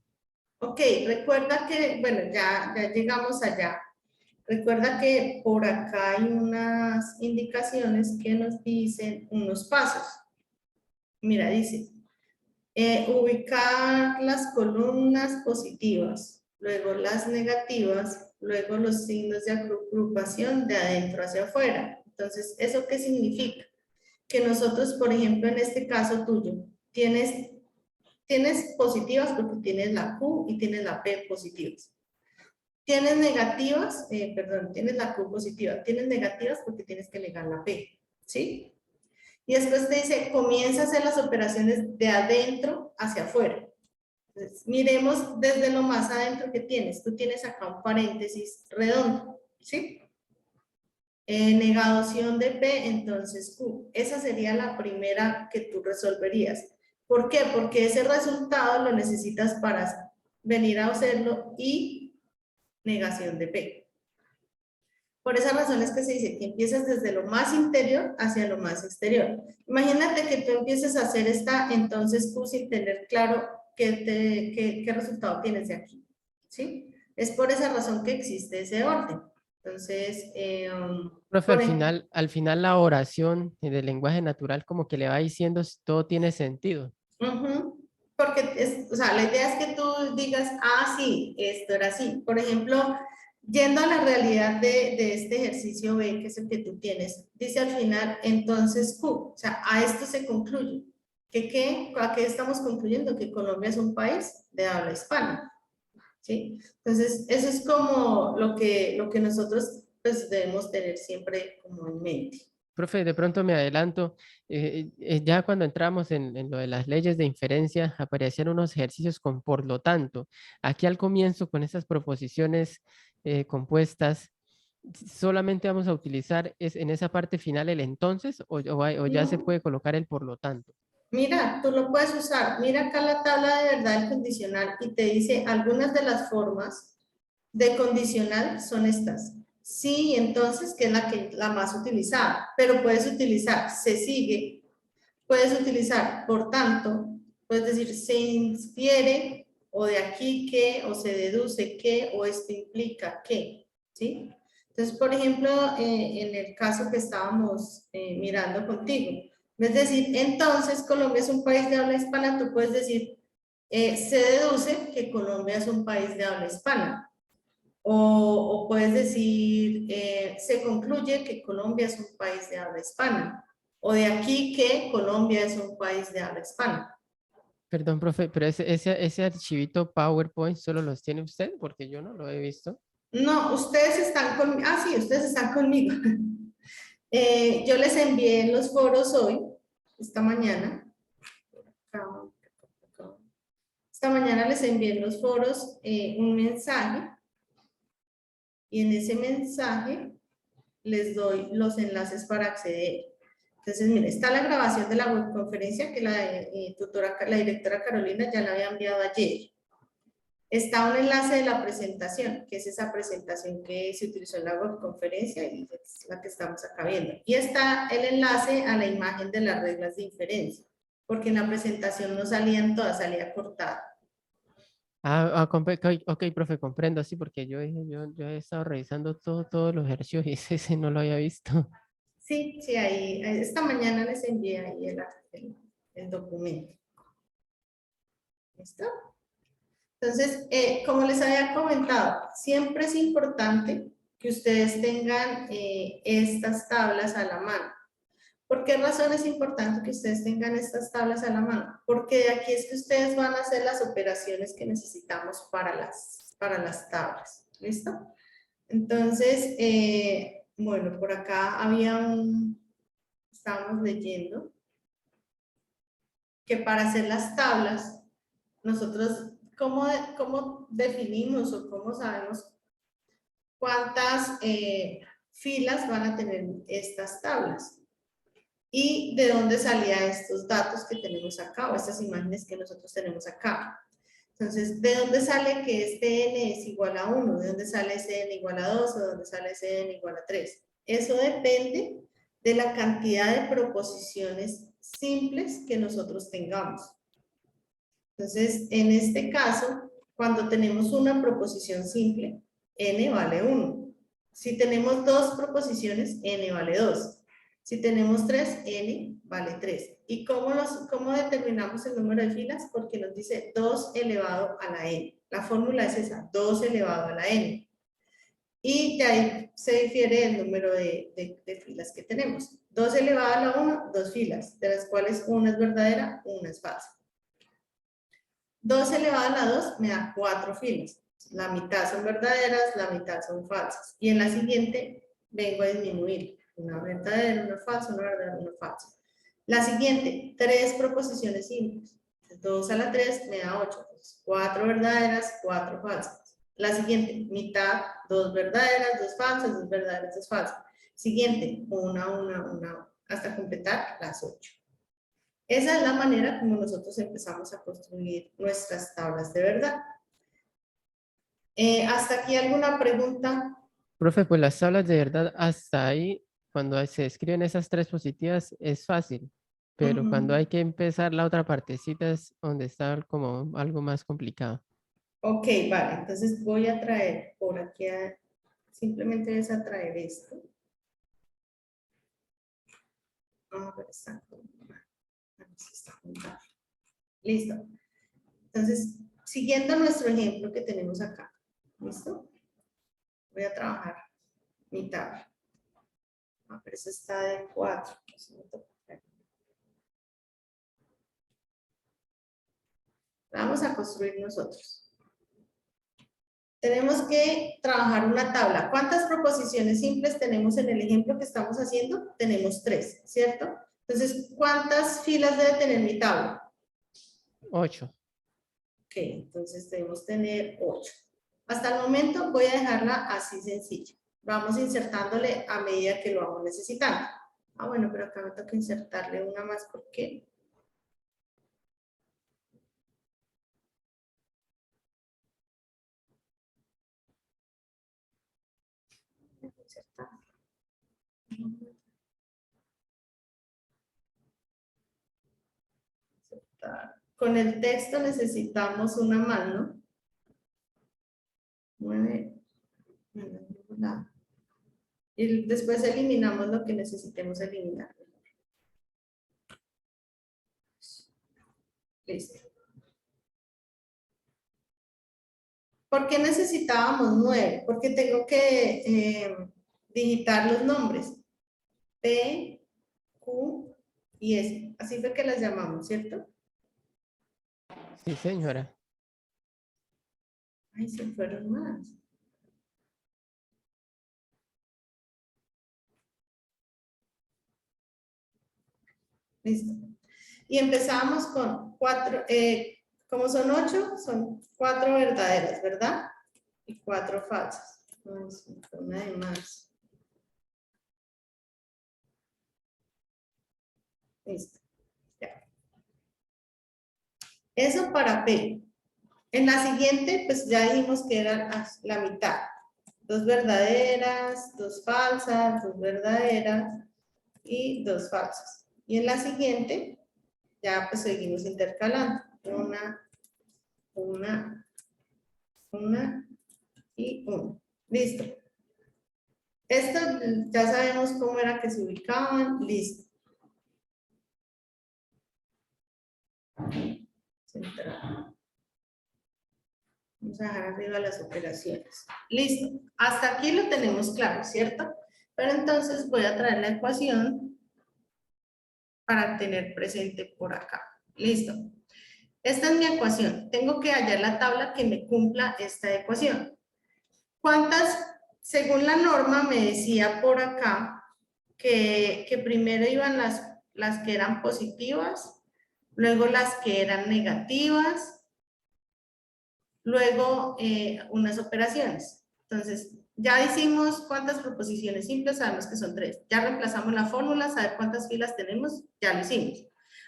Ok, recuerda que, bueno, ya llegamos allá. Recuerda que por acá hay unas indicaciones que nos dicen unos pasos. Mira, dice, ubicar las columnas positivas, luego las negativas, luego los signos de agrupación de adentro hacia afuera. Entonces, ¿eso qué significa? Que nosotros, por ejemplo, en este caso tuyo, tienes positivas porque tienes la Q y tienes la P positivas. Tienes negativas, perdón, tienes la Q positiva, tienes negativas porque tienes que negar la P, ¿sí? Y después te dice, comienza a hacer las operaciones de adentro hacia afuera. Entonces, miremos desde lo más adentro que tienes. Tú tienes acá un paréntesis redondo, ¿sí? Negación de P, entonces Q. Esa sería la primera que tú resolverías. ¿Por qué? Porque ese resultado lo necesitas para venir a hacerlo y negación de P. Por esa razón es que se dice que empiezas desde lo más interior hacia lo más exterior. Imagínate que tú empieces a hacer esta, entonces Q sin tener claro qué resultado tienes de aquí. ¿Sí? Es por esa razón que existe ese orden. Entonces, Profe, por ejemplo, al final la oración del lenguaje natural como que le va diciendo si todo tiene sentido. porque o sea, la idea es que tú digas, ah, sí, esto era así. Por ejemplo, yendo a la realidad de este ejercicio B, que es el que tú tienes, dice al final, entonces Q, o sea, a esto se concluye. ¿A qué estamos concluyendo? Que Colombia es un país de habla hispana, ¿sí? Entonces, eso es como lo que nosotros pues, debemos tener siempre como en mente. Profe, de pronto me adelanto, ya cuando entramos en lo de las leyes de inferencia, aparecían unos ejercicios con por lo tanto. Aquí al comienzo, con esas proposiciones compuestas, solamente vamos a utilizar en esa parte final el entonces o ya se No, puede colocar el por lo tanto. mira, tú lo puedes usar. Mira acá la tabla de verdad del condicional y te dice algunas de las formas de condicional son estas. Sí, entonces, que es la más utilizada, pero puedes utilizar, se sigue, puedes utilizar, por tanto, puedes decir, se infiere, o de aquí que, o se deduce que, o esto implica que, ¿sí? Entonces, por ejemplo, en el caso que estábamos mirando contigo, es decir, entonces Colombia es un país de habla hispana, tú puedes decir, se deduce que Colombia es un país de habla hispana. O puedes decir, se concluye que Colombia es un país de habla hispana. O de aquí que Colombia es un país de habla hispana. Perdón, profe, pero ese archivito PowerPoint solo los tiene usted porque yo no lo he visto. No, ustedes están conmigo. Ah, sí, ustedes están conmigo. Yo les envié en los foros hoy, esta mañana. Esta mañana les envié en los foros un mensaje. Y en ese mensaje les doy los enlaces para acceder. Entonces, mire, está la grabación de la webconferencia que la directora Carolina ya la había enviado ayer. Está un enlace de la presentación, que es esa presentación que se utilizó en la webconferencia y es la que estamos acá viendo. Y está el enlace a la imagen de las reglas de inferencia, porque en la presentación no salían todas, salía cortada. Ok, profe, comprendo, sí, porque yo he estado revisando todos los ejercicios y ese no lo había visto. Sí, sí, ahí, esta mañana les envié ahí el documento. ¿Listo? Entonces, como les había comentado, siempre es importante que ustedes tengan estas tablas a la mano. ¿Por qué razón es importante que ustedes tengan estas tablas a la mano? Porque de aquí es que ustedes van a hacer las operaciones que necesitamos para las tablas. ¿Listo? Entonces, bueno, por acá estábamos leyendo que para hacer las tablas, nosotros, ¿cómo definimos o cómo sabemos cuántas filas van a tener estas tablas? ¿Y de dónde salían estos datos que tenemos acá o estas imágenes que nosotros tenemos acá? Entonces, ¿de dónde sale que este n es igual a 1? ¿De dónde sale ese n igual a 2? ¿O de dónde sale ese n igual a 3? Eso depende de la cantidad de proposiciones simples que nosotros tengamos. Entonces, en este caso, cuando tenemos una proposición simple, n vale 1. Si tenemos dos proposiciones, n vale 2. Si tenemos 3, n vale 3. ¿Y cómo determinamos el número de filas? Porque nos dice 2 elevado a la n. La fórmula es esa, 2 elevado a la n. Y de ahí se difiere el número de filas que tenemos. 2 elevado a la 1, 2 filas, de las cuales una es verdadera, una es falsa. 2 elevado a la 2 me da 4 filas. La mitad son verdaderas, la mitad son falsas. Y en la siguiente vengo a disminuir. Una verdadera, una falsa, una verdadera, una falsa. La siguiente, 3 proposiciones simples. 2 a la 3 me da 8. 4 verdaderas, 4 falsas. La siguiente, mitad, 2 verdaderas, 2 falsas, 2 verdaderas, 2 falsas. Siguiente, una, hasta completar las 8. Esa es la manera como nosotros empezamos a construir nuestras tablas de verdad. ¿Hasta aquí alguna pregunta? Profe, pues las tablas de verdad hasta ahí, cuando se escriben esas tres positivas, es fácil, pero cuando hay que empezar la otra partecita es donde está como algo más complicado. Ok, vale, entonces voy a traer por aquí, simplemente es a traer esto. A ver, listo. Entonces, siguiendo nuestro ejemplo que tenemos acá, ¿listo? Voy a trabajar mi tabla. Pero eso está de 4. Vamos a construir nosotros. Tenemos que trabajar una tabla. ¿Cuántas proposiciones simples tenemos en el ejemplo que estamos haciendo? Tenemos 3, ¿cierto? Entonces, ¿cuántas filas debe tener mi tabla? 8. Ok, entonces debemos tener 8. Hasta el momento voy a dejarla así sencilla. Vamos insertándole a medida que lo vamos necesitando. Ah, bueno, pero acá me toca insertarle una más porque... insertar. Con el texto necesitamos una más, ¿no? 9. Y después eliminamos lo que necesitemos eliminar. Listo. ¿Por qué necesitábamos 9? Porque tengo que digitar los nombres. P, Q y S. Así fue que las llamamos, ¿cierto? Sí, señora. Ay, se fueron más. Listo. Y empezamos con 4, como son 8, son 4 verdaderas, ¿verdad? Y 4 falsas. Una de más. Listo. Ya. Eso para P. En la siguiente, pues ya dijimos que era la mitad. 2 verdaderas, 2 falsas, 2 verdaderas y 2 falsas. Y en la siguiente, ya pues seguimos intercalando. Una y una. Listo. Esto ya sabemos cómo era que se ubicaban. Listo. Central. Vamos a dejar arriba las operaciones. Listo. Hasta aquí lo tenemos claro, ¿cierto? Pero entonces voy a traer la ecuación para tener presente por acá. Listo. Esta es mi ecuación. Tengo que hallar la tabla que me cumpla esta ecuación. ¿Cuántas? Según la norma me decía por acá que primero iban las que eran positivas, luego las que eran negativas, luego unas operaciones. Entonces, ya hicimos cuántas proposiciones simples, sabemos que son 3. Ya reemplazamos la fórmula, saber cuántas filas tenemos, ya lo hicimos.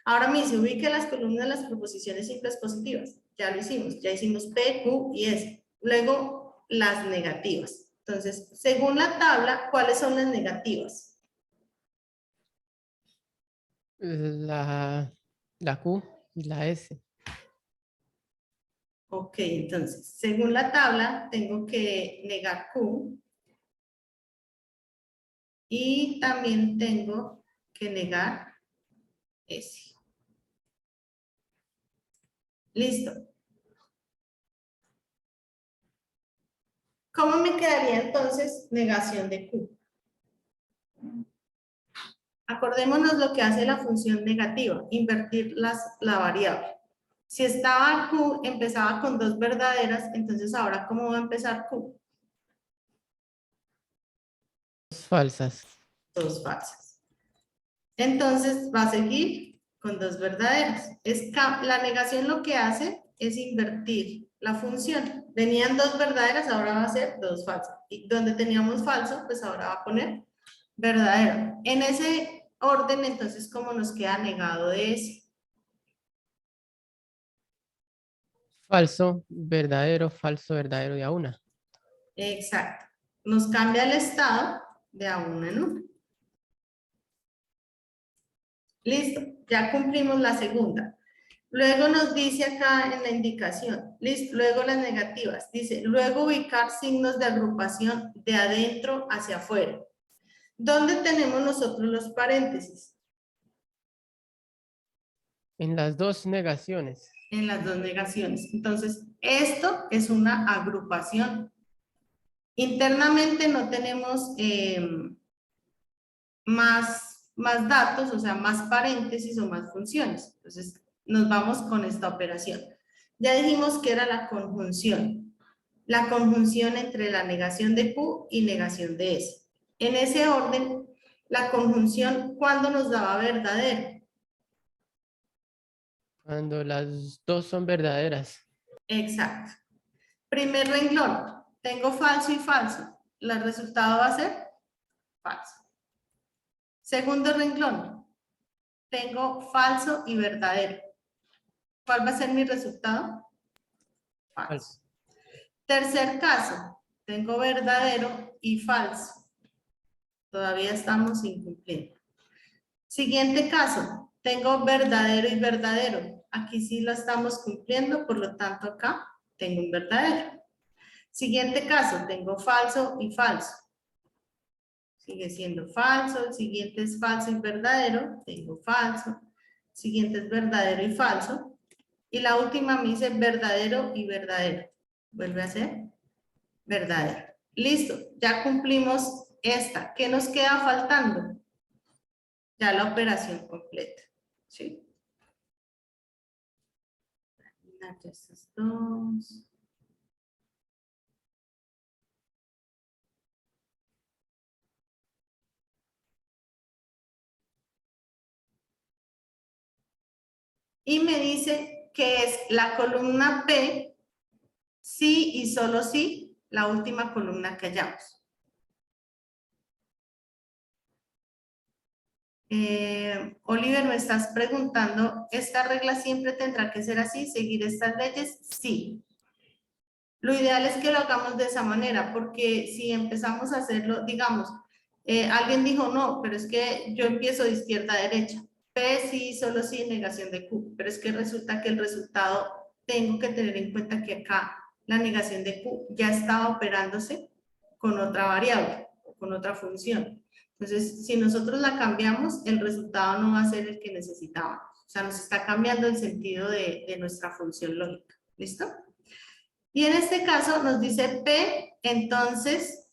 Ahora me dice, ubique las columnas de las proposiciones simples positivas. Ya lo hicimos, ya hicimos P, Q y S. Luego, las negativas. Entonces, según la tabla, ¿cuáles son las negativas? La Q y la S. Ok, entonces, según la tabla, tengo que negar Q y también tengo que negar S. Listo. ¿Cómo me quedaría entonces negación de Q? Acordémonos lo que hace la función negativa, invertir la variable. Si estaba Q, empezaba con 2 verdaderas, entonces ahora, ¿cómo va a empezar Q? Falsas. 2 falsas. Entonces va a seguir con 2 verdaderas. La negación lo que hace es invertir la función. Venían 2 verdaderas, ahora va a ser 2 falsas. Y donde teníamos falso, pues ahora va a poner verdadero. En ese orden, entonces, ¿cómo nos queda negado de ese? Falso, verdadero y a una. Exacto. Nos cambia el estado de a una en una. Listo, ya cumplimos la segunda. Luego nos dice acá en la indicación, listo, luego las negativas, dice, luego ubicar signos de agrupación de adentro hacia afuera. ¿Dónde tenemos nosotros los paréntesis? En las dos negaciones. En las 2 negaciones. Entonces, esto es una agrupación. Internamente no tenemos más datos, o sea, más paréntesis o más funciones. Entonces, nos vamos con esta operación. Ya dijimos que era la conjunción. La conjunción entre la negación de Q y negación de S. En ese orden, la conjunción, ¿cuándo nos daba verdadero? Cuando las dos son verdaderas. Exacto. Primer renglón, tengo falso y falso. El resultado va a ser falso. Segundo renglón, tengo falso y verdadero. ¿Cuál va a ser mi resultado? Falso. Tercer caso, tengo verdadero y falso. Todavía estamos incumpliendo. Siguiente caso, tengo verdadero y verdadero. Aquí sí lo estamos cumpliendo, por lo tanto acá tengo un verdadero. Siguiente caso, tengo falso y falso. Sigue siendo falso, el siguiente es falso y verdadero, tengo falso. Siguiente es verdadero y falso. Y la última me dice verdadero y verdadero. Vuelve a ser verdadero. Listo, ya cumplimos esta. ¿Qué nos queda faltando? Ya la operación completa. ¿Sí? Estos dos. Y me dice que es la columna P, sí y solo sí, la última columna que hallamos. Oliver, me estás preguntando, ¿esta regla siempre tendrá que ser así, seguir estas leyes? Sí. Lo ideal es que lo hagamos de esa manera, porque si empezamos a hacerlo, digamos, alguien dijo no, pero es que yo empiezo de izquierda a derecha. P sí, solo sí, negación de Q, pero es que resulta que el resultado, tengo que tener en cuenta que acá la negación de Q ya estaba operándose con otra variable o con otra función. Entonces, si nosotros la cambiamos, el resultado no va a ser el que necesitábamos. O sea, nos está cambiando el sentido de nuestra función lógica. ¿Listo? Y en este caso nos dice P, entonces,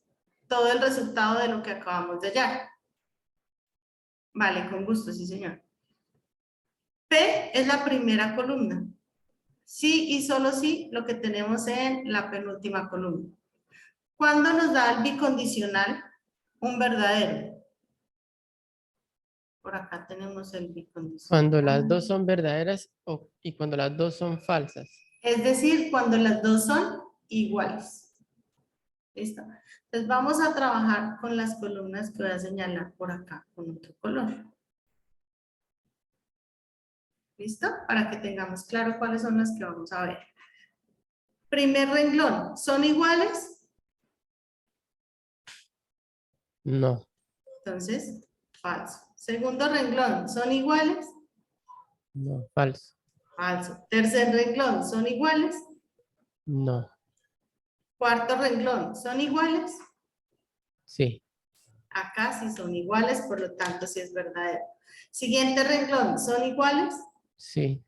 todo el resultado de lo que acabamos de hallar. Vale, con gusto, sí señor. P es la primera columna. Sí y solo sí, lo que tenemos en la penúltima columna. ¿Cuándo nos da el bicondicional? Un verdadero. Por acá tenemos el bicondicional. Cuando las dos son verdaderas y cuando las dos son falsas. Es decir, cuando las dos son iguales. ¿Listo? Entonces vamos a trabajar con las columnas que voy a señalar por acá con otro color. ¿Listo? Para que tengamos claro cuáles son las que vamos a ver. Primer renglón, ¿son iguales? No, Entonces, falso. Segundo renglón, ¿son iguales? no, falso. Falso. Tercer renglón, ¿son iguales? No, Cuarto renglón, ¿son iguales? sí, Acá sí son iguales, por lo tanto sí es verdadero. Siguiente renglón, ¿son iguales? sí,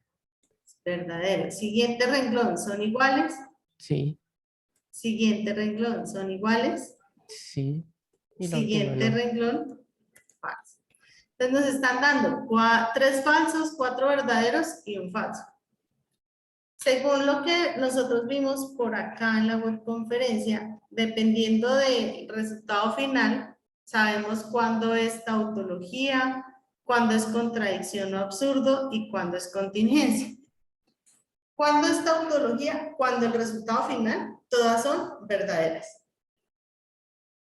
Verdadero. Siguiente renglón, ¿son iguales? sí, Siguiente renglón, ¿son iguales? sí. Y la última Siguiente no. renglón, falso. Entonces nos están dando 3 falsos, 4 verdaderos y un falso. Según lo que nosotros vimos por acá en la webconferencia, dependiendo del resultado final, sabemos cuándo es tautología, cuándo es contradicción o absurdo y cuándo es contingencia. ¿Cuándo es tautología? Cuando el resultado final, todas son verdaderas.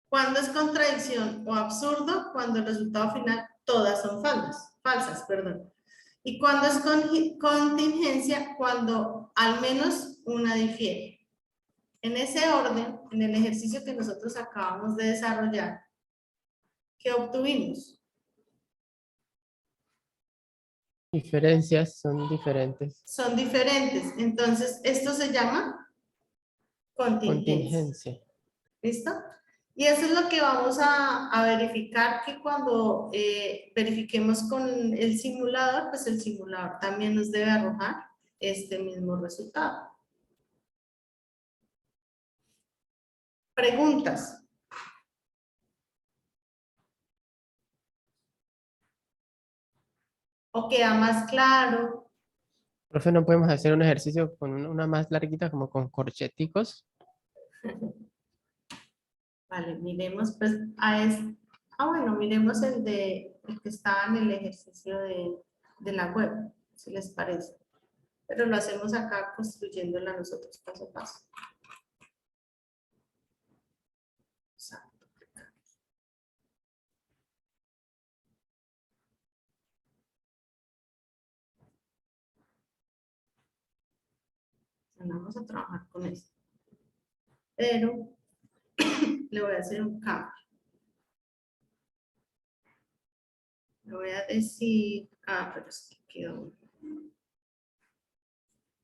¿Cuándo es contradicción o absurdo? Cuando el resultado final, todas son falsas, perdón. ¿Y cuándo es contingencia? Cuando al menos una difiere. En ese orden, en el ejercicio que nosotros acabamos de desarrollar, ¿qué obtuvimos? Diferencias son diferentes. Son diferentes. Entonces, esto se llama contingencia. Contingencia. ¿Listo? Y eso es lo que vamos a verificar, que cuando verifiquemos con el simulador, pues el simulador también nos debe arrojar este mismo resultado. Preguntas. ¿O queda más claro? Profe, ¿no podemos hacer un ejercicio con una más larguita, como con corcheticos? Vale, miremos pues bueno, miremos el que está en el ejercicio de la web, si les parece. Pero lo hacemos acá construyéndola nosotros paso a paso. Exacto. Vamos a trabajar con esto. Pero le voy a hacer un cambio. Le voy a decir, pero es que quedó.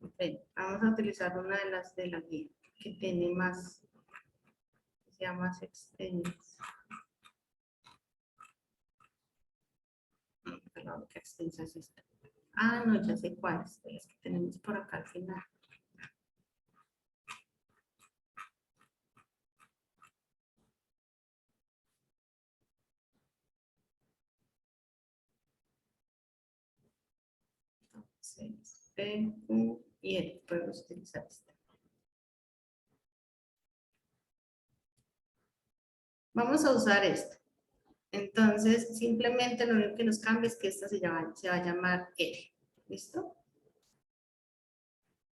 Ok, vamos a utilizar una de las de la guía que tiene más, que sea más extensas. La única extensa es esta. No, ya sé cuáles, de las que tenemos por acá al final. Entonces, P, Q y L, podemos utilizar esta. Vamos a usar esta. Entonces, simplemente lo único que nos cambia es que esta se va a llamar L. ¿Listo?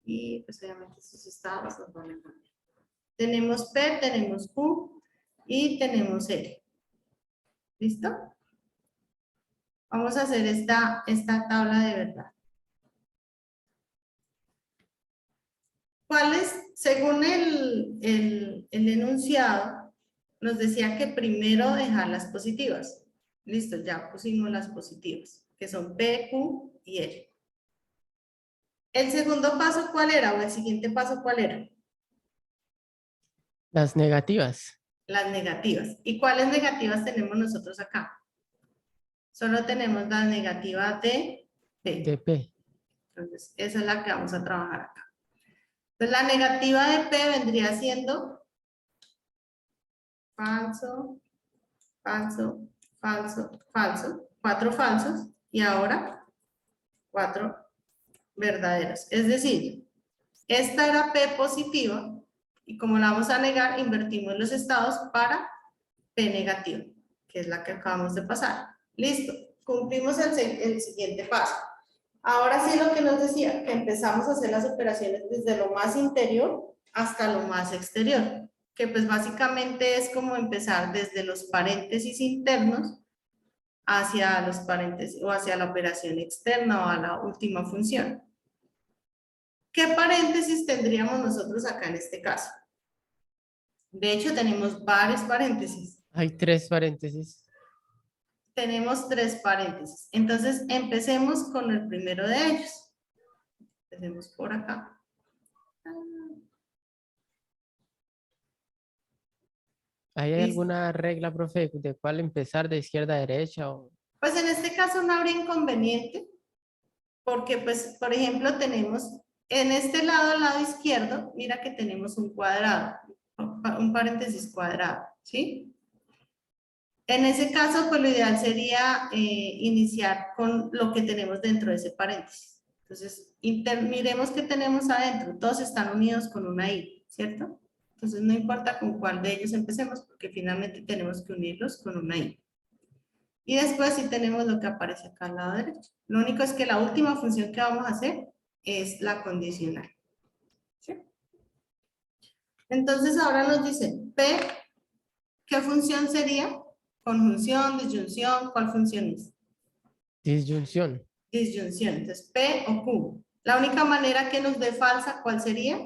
Y pues obviamente estos estados nos van a cambiar. Tenemos P, tenemos Q y tenemos L. ¿Listo? Vamos a hacer esta tabla de verdad. ¿Cuál es? Según el enunciado, nos decía que primero dejar las positivas. Listo, ya pusimos las positivas, que son P, Q y L. ¿El segundo paso cuál era? ¿O el siguiente paso cuál era? Las negativas. Las negativas. ¿Y cuáles negativas tenemos nosotros acá? Solo tenemos la negativa de P. De P. Entonces, esa es la que vamos a trabajar acá. Entonces, la negativa de P vendría siendo falso, falso, falso, falso. 4 falsos y ahora 4 verdaderos. Es decir, esta era P positiva y como la vamos a negar, invertimos los estados para P negativa, que es la que acabamos de pasar. Listo, cumplimos el siguiente paso. Ahora sí lo que nos decía, que empezamos a hacer las operaciones desde lo más interior hasta lo más exterior, que pues básicamente es como empezar desde los paréntesis internos hacia los paréntesis o hacia la operación externa o a la última función. ¿Qué paréntesis tendríamos nosotros acá en este caso? De hecho, tenemos varios paréntesis. Hay 3 paréntesis. Tenemos 3 paréntesis. Entonces, empecemos con el primero de ellos. Empecemos por acá. ¿Hay Listo. alguna regla, profe, de cuál empezar de izquierda a derecha? Pues en este caso no habría inconveniente, porque pues, por ejemplo, tenemos en este lado, al lado izquierdo, mira que tenemos un cuadrado, un paréntesis cuadrado, ¿sí? En ese caso, pues lo ideal sería iniciar con lo que tenemos dentro de ese paréntesis. Entonces, miremos qué tenemos adentro. Todos están unidos con una I, ¿cierto? Entonces, no importa con cuál de ellos empecemos, porque finalmente tenemos que unirlos con una I. Y después sí tenemos lo que aparece acá al lado derecho. Lo único es que la última función que vamos a hacer es la condicional. ¿Sí? Entonces, ahora nos dice P, ¿qué función sería? Conjunción, disyunción, ¿cuál función es? Disyunción. Disyunción, entonces P o Q. La única manera que nos dé falsa, ¿cuál sería?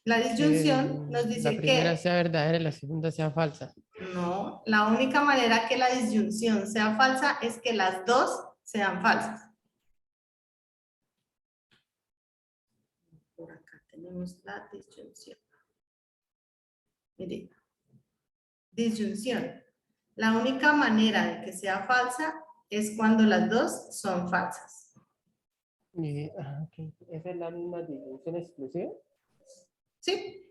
La disyunción nos La dice primera que sea verdadera y la segunda sea falsa. no, la única manera que la disyunción sea falsa es que las dos sean falsas. Por acá tenemos la disyunción. Mire, disyunción. La única manera de que sea falsa es cuando las dos son falsas. Okay. ¿Esa es la misma disyunción exclusiva? ¿Sí?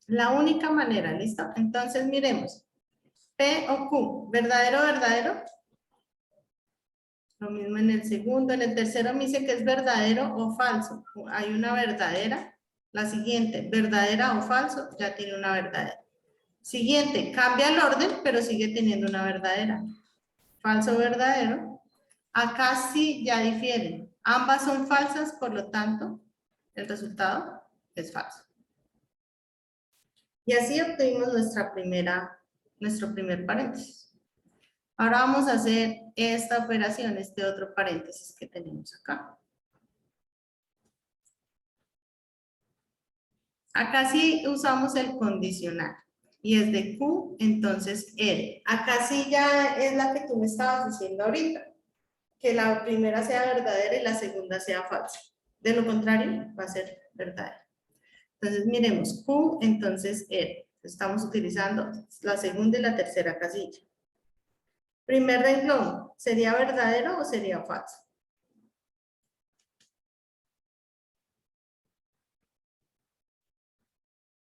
La única manera, ¿listo? Entonces miremos. P o Q, ¿verdadero, verdadero? Lo mismo en el segundo. En el tercero me dice que es verdadero o falso. Hay una verdadera. La siguiente, verdadera o falso, ya tiene una verdadera. Siguiente, cambia el orden, pero sigue teniendo una verdadera. Falso, verdadero. Acá sí ya difieren. Ambas son falsas, por lo tanto, el resultado es falso. Y así obtuvimos nuestro primer paréntesis. Ahora vamos a hacer esta operación, este otro paréntesis que tenemos acá. Acá sí usamos el condicional. Y es de Q, entonces R. Acá sí ya es la que tú me estabas diciendo ahorita. Que la primera sea verdadera y la segunda sea falsa. De lo contrario, va a ser verdadera. Entonces, miremos Q, entonces R. Estamos utilizando la segunda y la tercera casilla. Primer renglón, ¿sería verdadero o sería falso?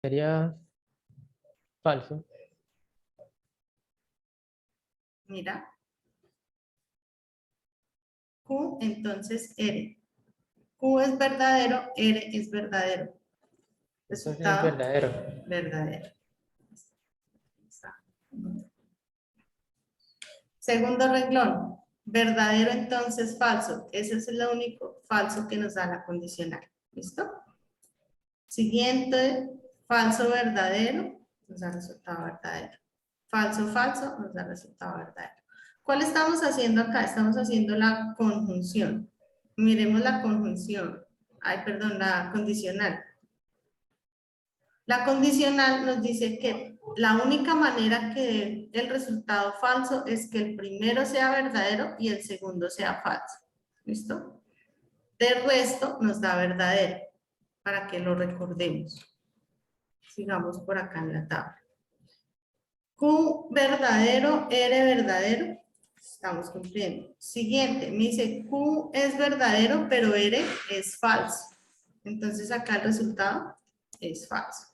Sería falso. Mira. Q, entonces R. Q es verdadero, R es verdadero. Entonces es Resultado, verdadero. verdadero. Segundo renglón, verdadero entonces falso. Ese es el único falso que nos da la condicional. ¿Listo? Siguiente, falso verdadero, nos da resultado verdadero. Falso falso, nos da resultado verdadero. ¿Cuál estamos haciendo acá? Estamos haciendo la conjunción. Miremos la conjunción. Ay, perdón, la condicional. La condicional nos dice que la única manera que dé el resultado falso es que el primero sea verdadero y el segundo sea falso. ¿Listo? De resto nos da verdadero, para que lo recordemos. Sigamos por acá en la tabla. Q verdadero, R verdadero. Estamos cumpliendo. Siguiente, me dice Q es verdadero, pero R es falso. Entonces acá el resultado es falso.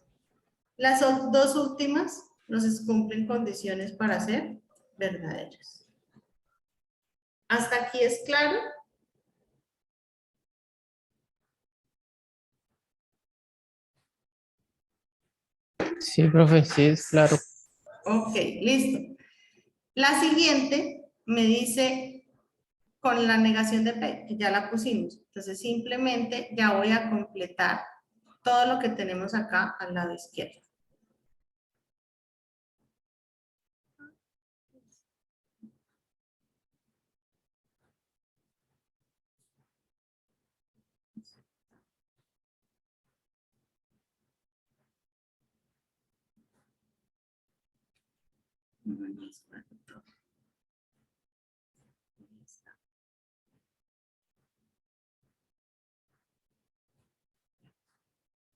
Las dos últimas nos cumplen condiciones para ser verdaderas. ¿Hasta aquí es claro? Sí, profe, sí, es claro. Ok, listo. La siguiente me dice con la negación de P, que ya la pusimos. Entonces simplemente ya voy a completar todo lo que tenemos acá al lado izquierdo.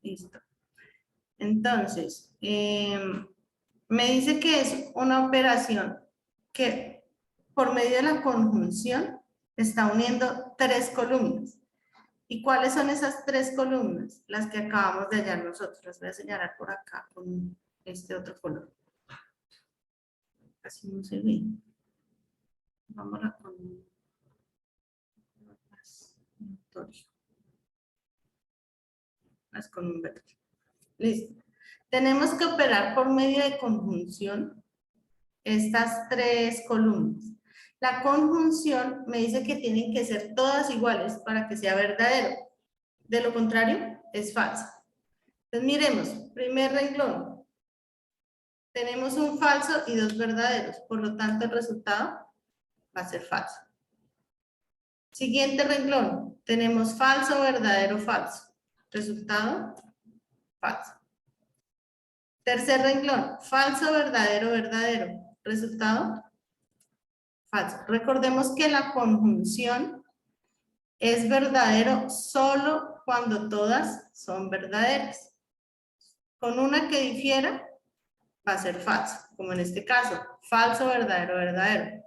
Listo. Entonces, me dice que es una operación que por medio de la conjunción está uniendo tres columnas. ¿Y cuáles son esas tres columnas? Las que acabamos de hallar nosotros. Las voy a señalar por acá con este otro color. Así no se ve. Vamos a con con un verde. Listo. Tenemos que operar por medio de conjunción estas tres columnas. La conjunción me dice que tienen que ser todas iguales para que sea verdadero. De lo contrario, es falso. Entonces miremos, primer renglón. Tenemos un falso y dos verdaderos, por lo tanto el resultado va a ser falso. Siguiente renglón, tenemos falso, verdadero, falso. Resultado, falso. Tercer renglón, falso, verdadero, verdadero. Resultado, falso. Recordemos que la conjunción es verdadero solo cuando todas son verdaderas. Con una que difiera, va a ser falso, como en este caso, falso, verdadero, verdadero.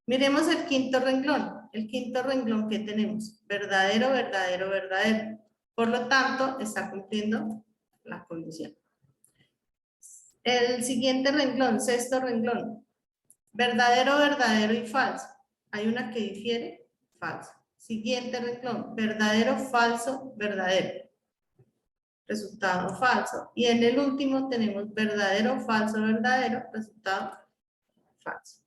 Miremos el quinto renglón. El quinto renglón que tenemos, verdadero, verdadero, verdadero. Por lo tanto, está cumpliendo la condición. El siguiente renglón, sexto renglón, verdadero, verdadero y falso. Hay una que difiere, falso. Siguiente renglón, verdadero, falso, verdadero. Resultado falso. Y en el último tenemos verdadero, falso, verdadero, resultado falso.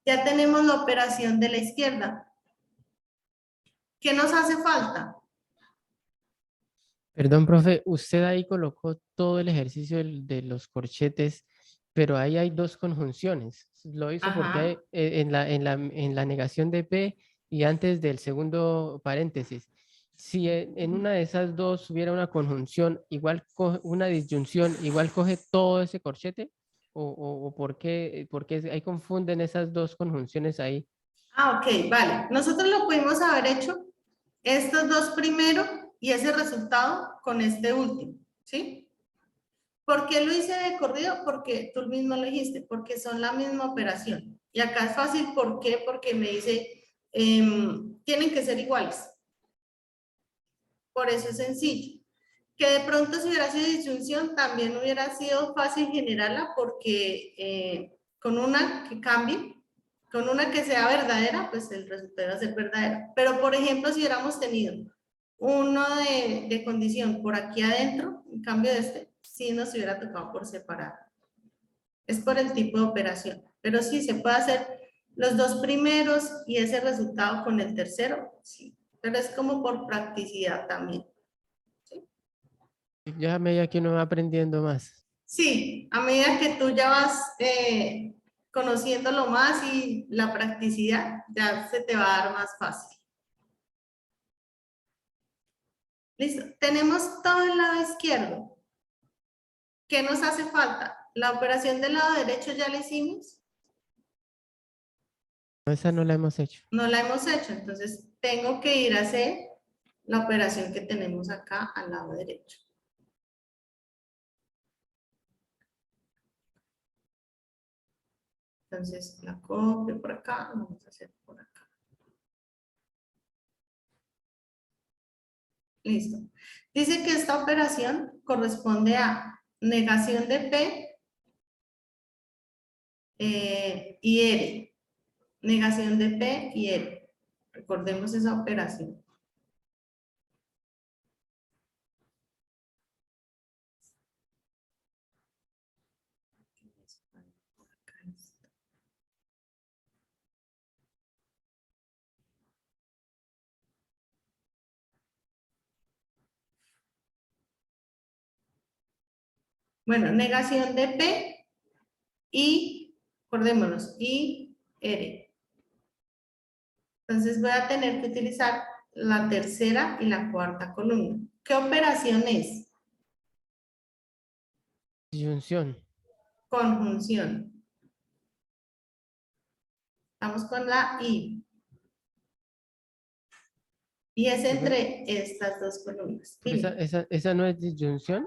Ya tenemos la operación de la izquierda. ¿Qué nos hace falta? Perdón, profe, usted ahí colocó todo el ejercicio de los corchetes, pero ahí hay dos conjunciones. Lo hizo porque hay, Ajá. en la negación de P y antes del segundo paréntesis. si en una de esas dos hubiera una conjunción, igual una disyunción, igual coge todo ese corchete, o por qué ahí confunden esas dos conjunciones ahí. Ah, ok, vale. Nosotros lo pudimos haber hecho estos dos primero y ese resultado con este último, ¿sí? ¿Por qué lo hice de corrido? Porque tú mismo lo dijiste, porque son la misma operación. Y acá es fácil, ¿por qué? Porque me dice, tienen que ser iguales. Por eso es sencillo. Que de pronto si hubiera sido disyunción también hubiera sido fácil generarla porque con una que cambie, con una que sea verdadera, pues el resultado va a ser verdadero. Pero por ejemplo, si hubiéramos tenido uno de condición por aquí adentro, en cambio de este, sí nos hubiera tocado por separado. Es por el tipo de operación. Pero sí, se puede hacer los dos primeros y ese resultado con el tercero, sí. Pero es como por practicidad también. Ya a medida que uno va aprendiendo más. Sí, a medida que tú ya vas conociéndolo más y la practicidad, ya se te va a dar más fácil. Listo, tenemos todo el lado izquierdo. ¿Qué nos hace falta? La operación del lado derecho ya la hicimos. Esa no la hemos hecho. No la hemos hecho, entonces tengo que ir a hacer la operación que tenemos acá al lado derecho. Entonces la copio por acá, vamos a hacer por acá. Listo. Dice que esta operación corresponde a negación de P y R. Negación de P y R. Recordemos esa operación. Bueno, negación de P y, acordémonos, y R. Entonces voy a tener que utilizar la tercera y la cuarta columna. ¿Qué operación es? Disyunción. Conjunción. Vamos con la I. Y es entre estas dos columnas. Pero esa no es disyunción.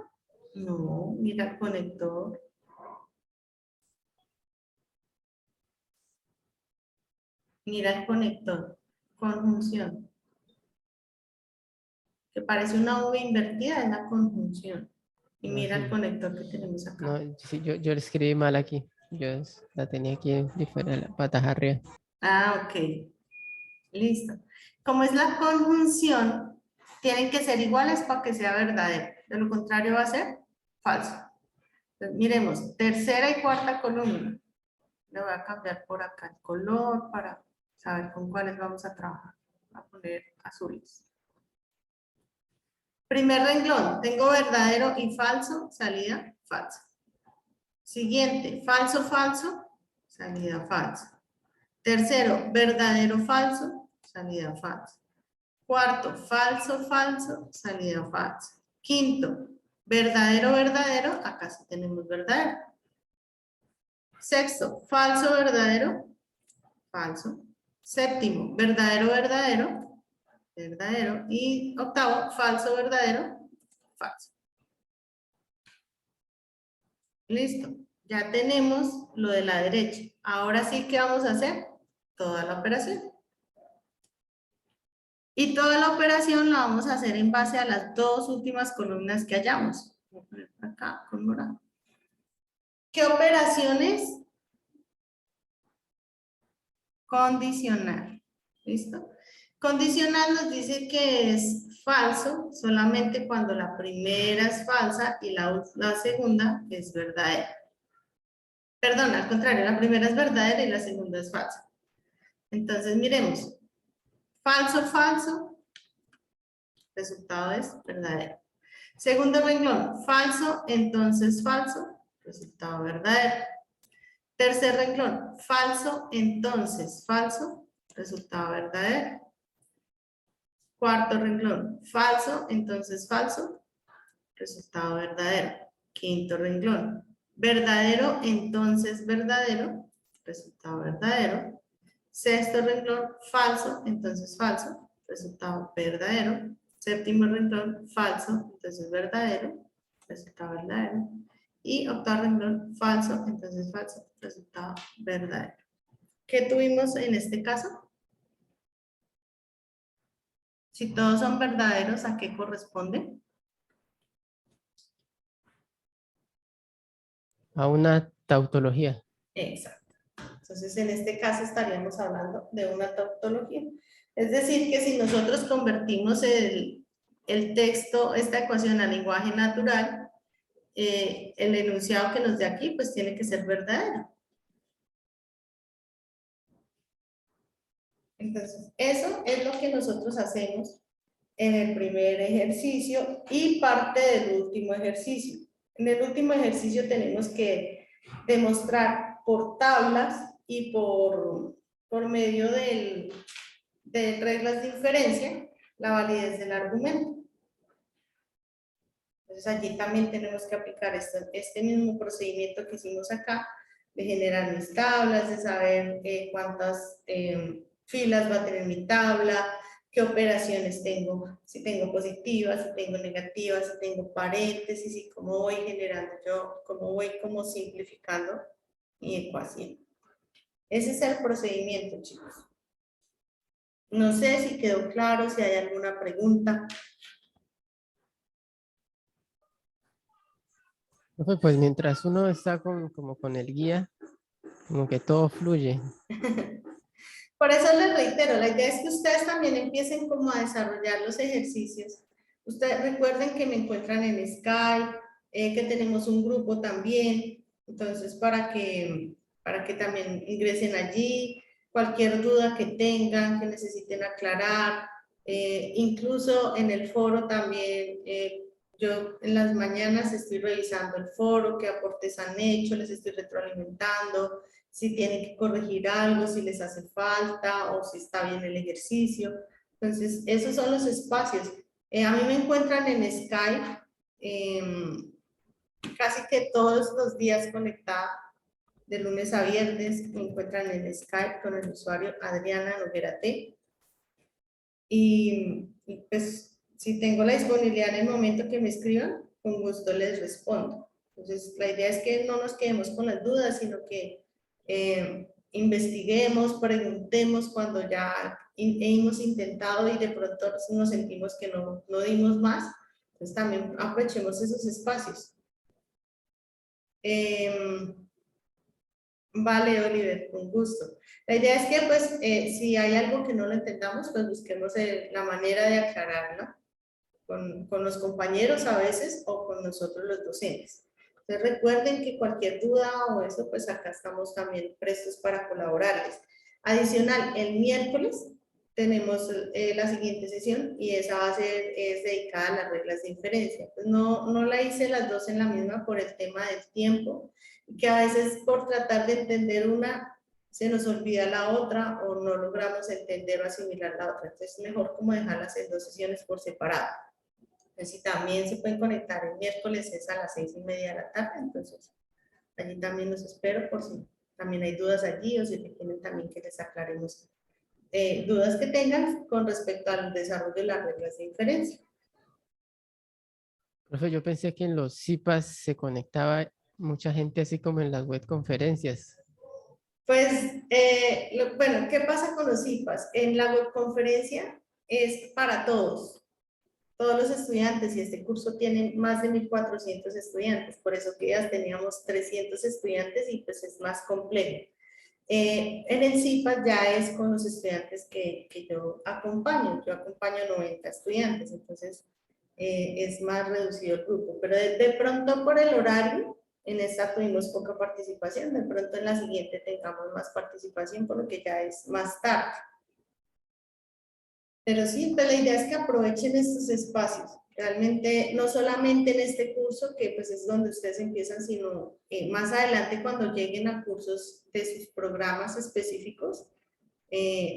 No, mira el conector. Mira el conector. Conjunción. Que parece una V invertida, es la conjunción. Y No, mira sí. el conector que tenemos acá. No, sí, yo lo escribí mal aquí. La tenía aquí diferente, la patas arriba. Ah, ok. Listo. Como es la conjunción, tienen que ser iguales para que sea verdadero. De lo contrario va a ser falso. Entonces, miremos, tercera y cuarta columna. Le voy a cambiar por acá el color para saber con cuáles vamos a trabajar. Voy a poner azules. Primer renglón, tengo verdadero y falso, salida falsa. Siguiente, falso, falso, salida falsa. Tercero, verdadero, falso, salida falsa. Cuarto, falso, falso, salida falsa. Quinto, verdadero, verdadero, acá sí tenemos verdadero. Sexto, falso, verdadero, falso. Séptimo, verdadero, verdadero, verdadero. Y octavo, falso, verdadero, falso. Listo. Ya tenemos lo de la derecha. Ahora sí que vamos a hacer toda la operación. Y toda la operación la vamos a hacer en base a las dos últimas columnas que hayamos. Voy a poner acá con morado. ¿Qué operaciones? Condicional. ¿Listo? Condicional nos dice que es falso solamente cuando la primera es falsa y la segunda es verdadera. Perdón, al contrario, la primera es verdadera y la segunda es falsa. Entonces, miremos. Falso, falso. Resultado es verdadero. Segundo renglón. Falso, entonces falso. Resultado verdadero. Tercer renglón. Falso, entonces falso. Resultado verdadero. Cuarto renglón, falso, entonces falso, resultado verdadero. Quinto renglón, verdadero, entonces verdadero, resultado verdadero. Sexto renglón, falso, entonces falso, resultado verdadero. Séptimo renglón, falso, entonces verdadero, resultado verdadero. Y octavo renglón, falso, entonces falso, resultado verdadero. ¿Qué tuvimos en este caso? Si todos son verdaderos, ¿a qué corresponde? A una tautología. Exacto. Entonces, en este caso estaríamos hablando de una tautología. Es decir, que si nosotros convertimos el texto, esta ecuación a lenguaje natural, el enunciado que nos dé aquí, pues tiene que ser verdadero. Entonces, eso es lo que nosotros hacemos en el primer ejercicio y parte del último ejercicio. En el último ejercicio tenemos que demostrar por tablas y por medio de reglas de inferencia la validez del argumento. Entonces allí también tenemos que aplicar este mismo procedimiento que hicimos acá, de generar mis tablas, de saber cuántas filas va a tener mi tabla, qué operaciones tengo, si tengo positivas, si tengo negativas, si tengo paréntesis y cómo voy generando yo, cómo voy como simplificando mi ecuación. Ese es el procedimiento, chicos. No sé si quedó claro, si hay alguna pregunta. Profe, pues mientras uno está como con el guía, como que todo fluye. Por eso les reitero, la idea es que ustedes también empiecen como a desarrollar los ejercicios. Ustedes recuerden que me encuentran en Skype, que tenemos un grupo también, entonces para que también ingresen allí, cualquier duda que tengan, que necesiten aclarar, incluso en el foro también, yo en las mañanas estoy revisando el foro, qué aportes han hecho, les estoy retroalimentando, si tienen que corregir algo, si les hace falta o si está bien el ejercicio. Entonces, esos son los espacios. A mí me encuentran en Skype casi que todos los días conectada, de lunes a viernes, me encuentran en Skype con el usuario Adriana Noguera T. Y pues, si tengo la disponibilidad en el momento que me escriban, con gusto les respondo. Entonces, la idea es que no nos quedemos con las dudas, sino que investiguemos, preguntemos cuando ya hemos intentado y de pronto nos sentimos que no dimos más, pues también aprovechemos esos espacios. Vale, Oliver, con gusto. La idea es que, pues, si hay algo que no lo entendamos, pues busquemos la manera de aclararlo con los compañeros a veces o con nosotros los docentes. Entonces recuerden que cualquier duda o eso, pues acá estamos también prestos para colaborarles. Adicional, el miércoles tenemos la siguiente sesión y esa va a ser, es dedicada a las reglas de inferencia. Pues no la hice las dos en la misma por el tema del tiempo, que a veces por tratar de entender una se nos olvida la otra o no logramos entender o asimilar la otra. Entonces es mejor como dejarlas en dos sesiones por separado. Entonces, si también se pueden conectar el miércoles es a las 6:30 de la tarde, entonces allí también los espero por si también hay dudas allí o si quieren también que les aclaremos dudas que tengan con respecto al desarrollo de las reglas de inferencia. Profe, yo pensé que en los CIPAS se conectaba mucha gente así como en las web conferencias. Pues, bueno, ¿qué pasa con los IPAs? En la webconferencia es para todos los estudiantes y este curso tiene más de 1.400 estudiantes, por eso que ya teníamos 300 estudiantes y pues es más complejo. En el CIPAS ya es con los estudiantes que yo acompaño 90 estudiantes, entonces es más reducido el grupo, pero de pronto por el horario, en esta tuvimos poca participación, de pronto en la siguiente tengamos más participación, por lo que ya es más tarde. Pero sí, pues la idea es que aprovechen estos espacios, realmente no solamente en este curso, que pues es donde ustedes empiezan, sino más adelante cuando lleguen a cursos de sus programas específicos,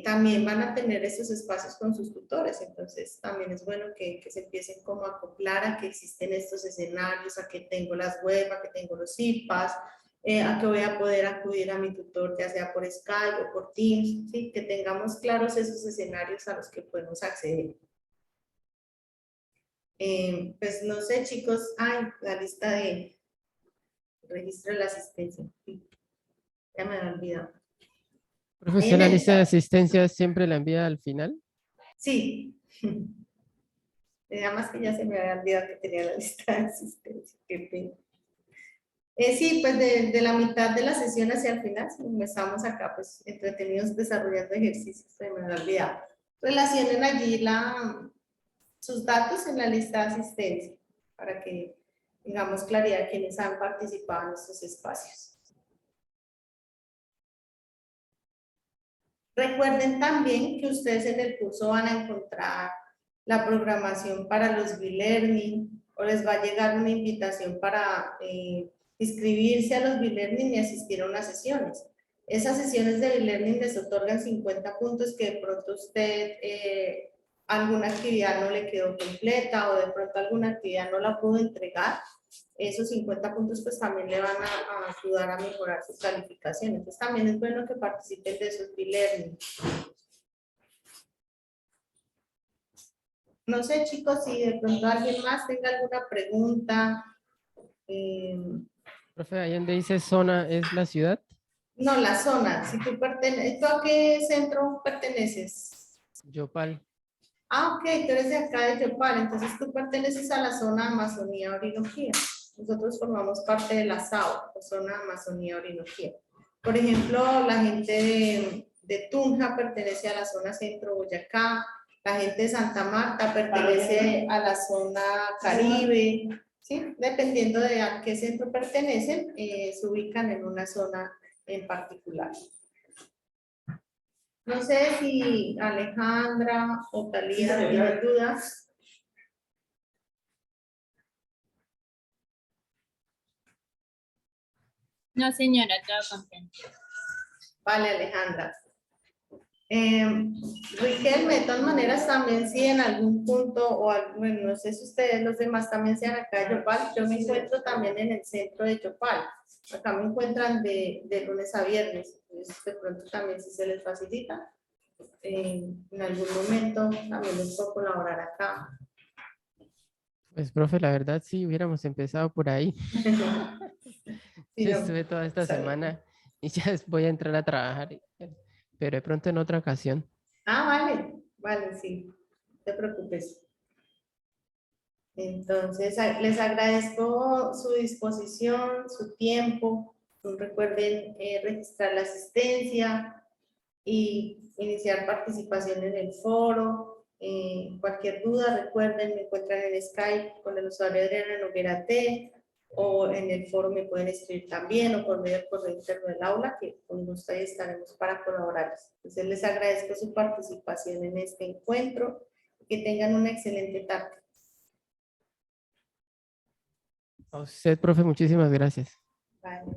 también van a tener esos espacios con sus tutores, entonces también es bueno que se empiecen como a acoplar a que existen estos escenarios, a que tengo las web, a que tengo los IPAs, a que voy a poder acudir a mi tutor, ya sea por Skype o por Teams, ¿sí? Que tengamos claros esos escenarios a los que podemos acceder. Pues no sé, chicos, la lista de registro de la asistencia, sí, ya me había olvidado. Profe, ¿usted la lista de asistencia siempre la envía al final? Sí. Nada más que ya se me había olvidado que tenía la lista de asistencia. Qué pena. Sí, pues de la mitad de la sesión hacia el final, estamos acá pues entretenidos desarrollando ejercicios, se me había olvidado. Relacionen allí sus datos en la lista de asistencia para que tengamos claridad de quienes han participado en estos espacios. Recuerden también que ustedes en el curso van a encontrar la programación para los B-Learning o les va a llegar una invitación para inscribirse a los B-Learning y asistir a unas sesiones. Esas sesiones de B-Learning les otorgan 50 puntos que de pronto usted alguna actividad no le quedó completa o de pronto alguna actividad no la pudo entregar. Esos 50 puntos pues también le van a ayudar a mejorar su calificación. Entonces también es bueno que participen de esos B-Learning. No sé, chicos, si de pronto alguien más tenga alguna pregunta. Profe, ahí donde dice zona, ¿es la ciudad? No, la zona. Si tú perteneces, ¿tú a qué centro perteneces? Yopal. Ok, tú eres de acá de Yopal, entonces tú perteneces a la zona Amazonía Orinoquía. Nosotros formamos parte de la SAO, la zona Amazonía Orinoquía. Por ejemplo, la gente de Tunja pertenece a la zona Centro Boyacá, la gente de Santa Marta pertenece a la zona Caribe, ¿sí? Dependiendo de a qué centro pertenecen, se ubican en una zona en particular. No sé si Alejandra o Talía tienen dudas. No, señora, todo contento. Vale, Alejandra. Riquelme, de todas maneras, también si en algún punto, o bueno, no sé si ustedes los demás también sean acá de Yopal, yo me encuentro también en el centro de Yopal. Acá me encuentran de lunes a viernes, entonces de pronto también si se les facilita. En algún momento también les puedo colaborar acá. Pues, profe, la verdad sí hubiéramos empezado por ahí. Sí, Yo no, estuve toda esta está bien. semana y ya voy a entrar a trabajar, pero de pronto en otra ocasión. Vale, sí, no te preocupes. Entonces, les agradezco su disposición, su tiempo. Recuerden registrar la asistencia y iniciar participación en el foro. Cualquier duda, recuerden, me encuentran en Skype con el usuario Adriana Noguera T, o en el foro me pueden escribir también, o por medio del correo interno del aula, que con gusto ahí estaremos para colaborarles. Entonces, les agradezco su participación en este encuentro. Que tengan una excelente tarde. A usted, profe, muchísimas gracias. Vale.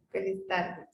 Feliz tarde.